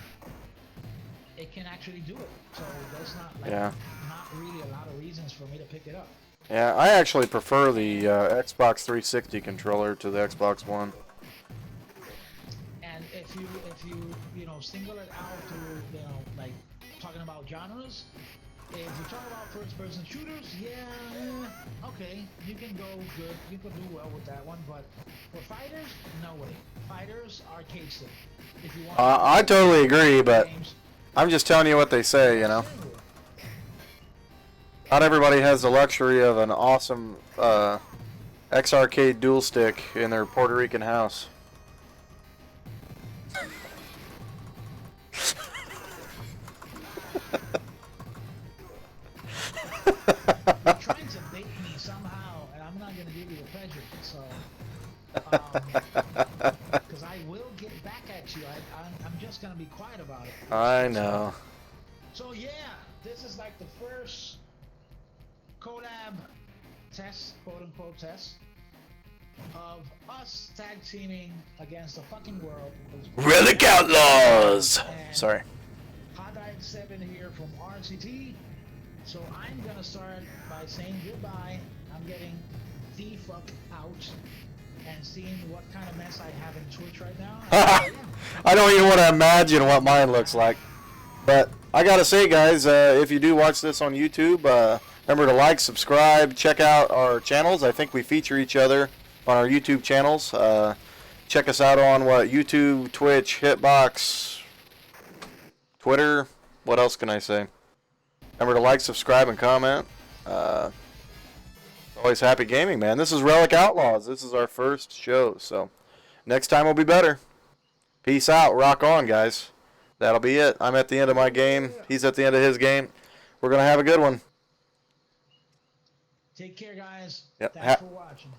it can actually do it. So there's not like Yeah. not really a lot of reasons for me to pick it up. Yeah, I actually prefer the Xbox 360 controller to the Xbox One. And if you know single it out to you know like talking about genres, if you talk about first-person shooters, yeah, okay, you can go good, you can do well with that one. But for fighters, no way. Fighters, arcade stick. If you want. I totally agree, but games, I'm just telling you what they say, you know. Not everybody has the luxury of an awesome X-Arcade dual stick in their Puerto Rican house. You're trying to bait me somehow, and I'm not going to give you the pleasure. So, because I will get back at you. I'm just going to be quiet about it. I know. So yeah, this is like the first collab test, quote-unquote test, of us tag teaming against the fucking world. Relic Outlaws! And Sorry. Hot Diet 7 here from RCT. So I'm gonna start by saying goodbye. I'm getting the fuck out and seeing what kind of mess I have in Twitch right now. I don't even want to imagine what mine looks like. But I gotta say, guys, if you do watch this on YouTube, remember to like, subscribe, check out our channels. I think we feature each other on our YouTube channels. Check us out on YouTube, Twitch, Hitbox, Twitter. What else can I say? Remember to like, subscribe, and comment. Always happy gaming, man. This is Relic Outlaws. This is our first show, so next time will be better. Peace out. Rock on, guys. That'll be it. I'm at the end of my game. He's at the end of his game. We're going to have a good one. Take care, guys. Yep. Thanks for watching.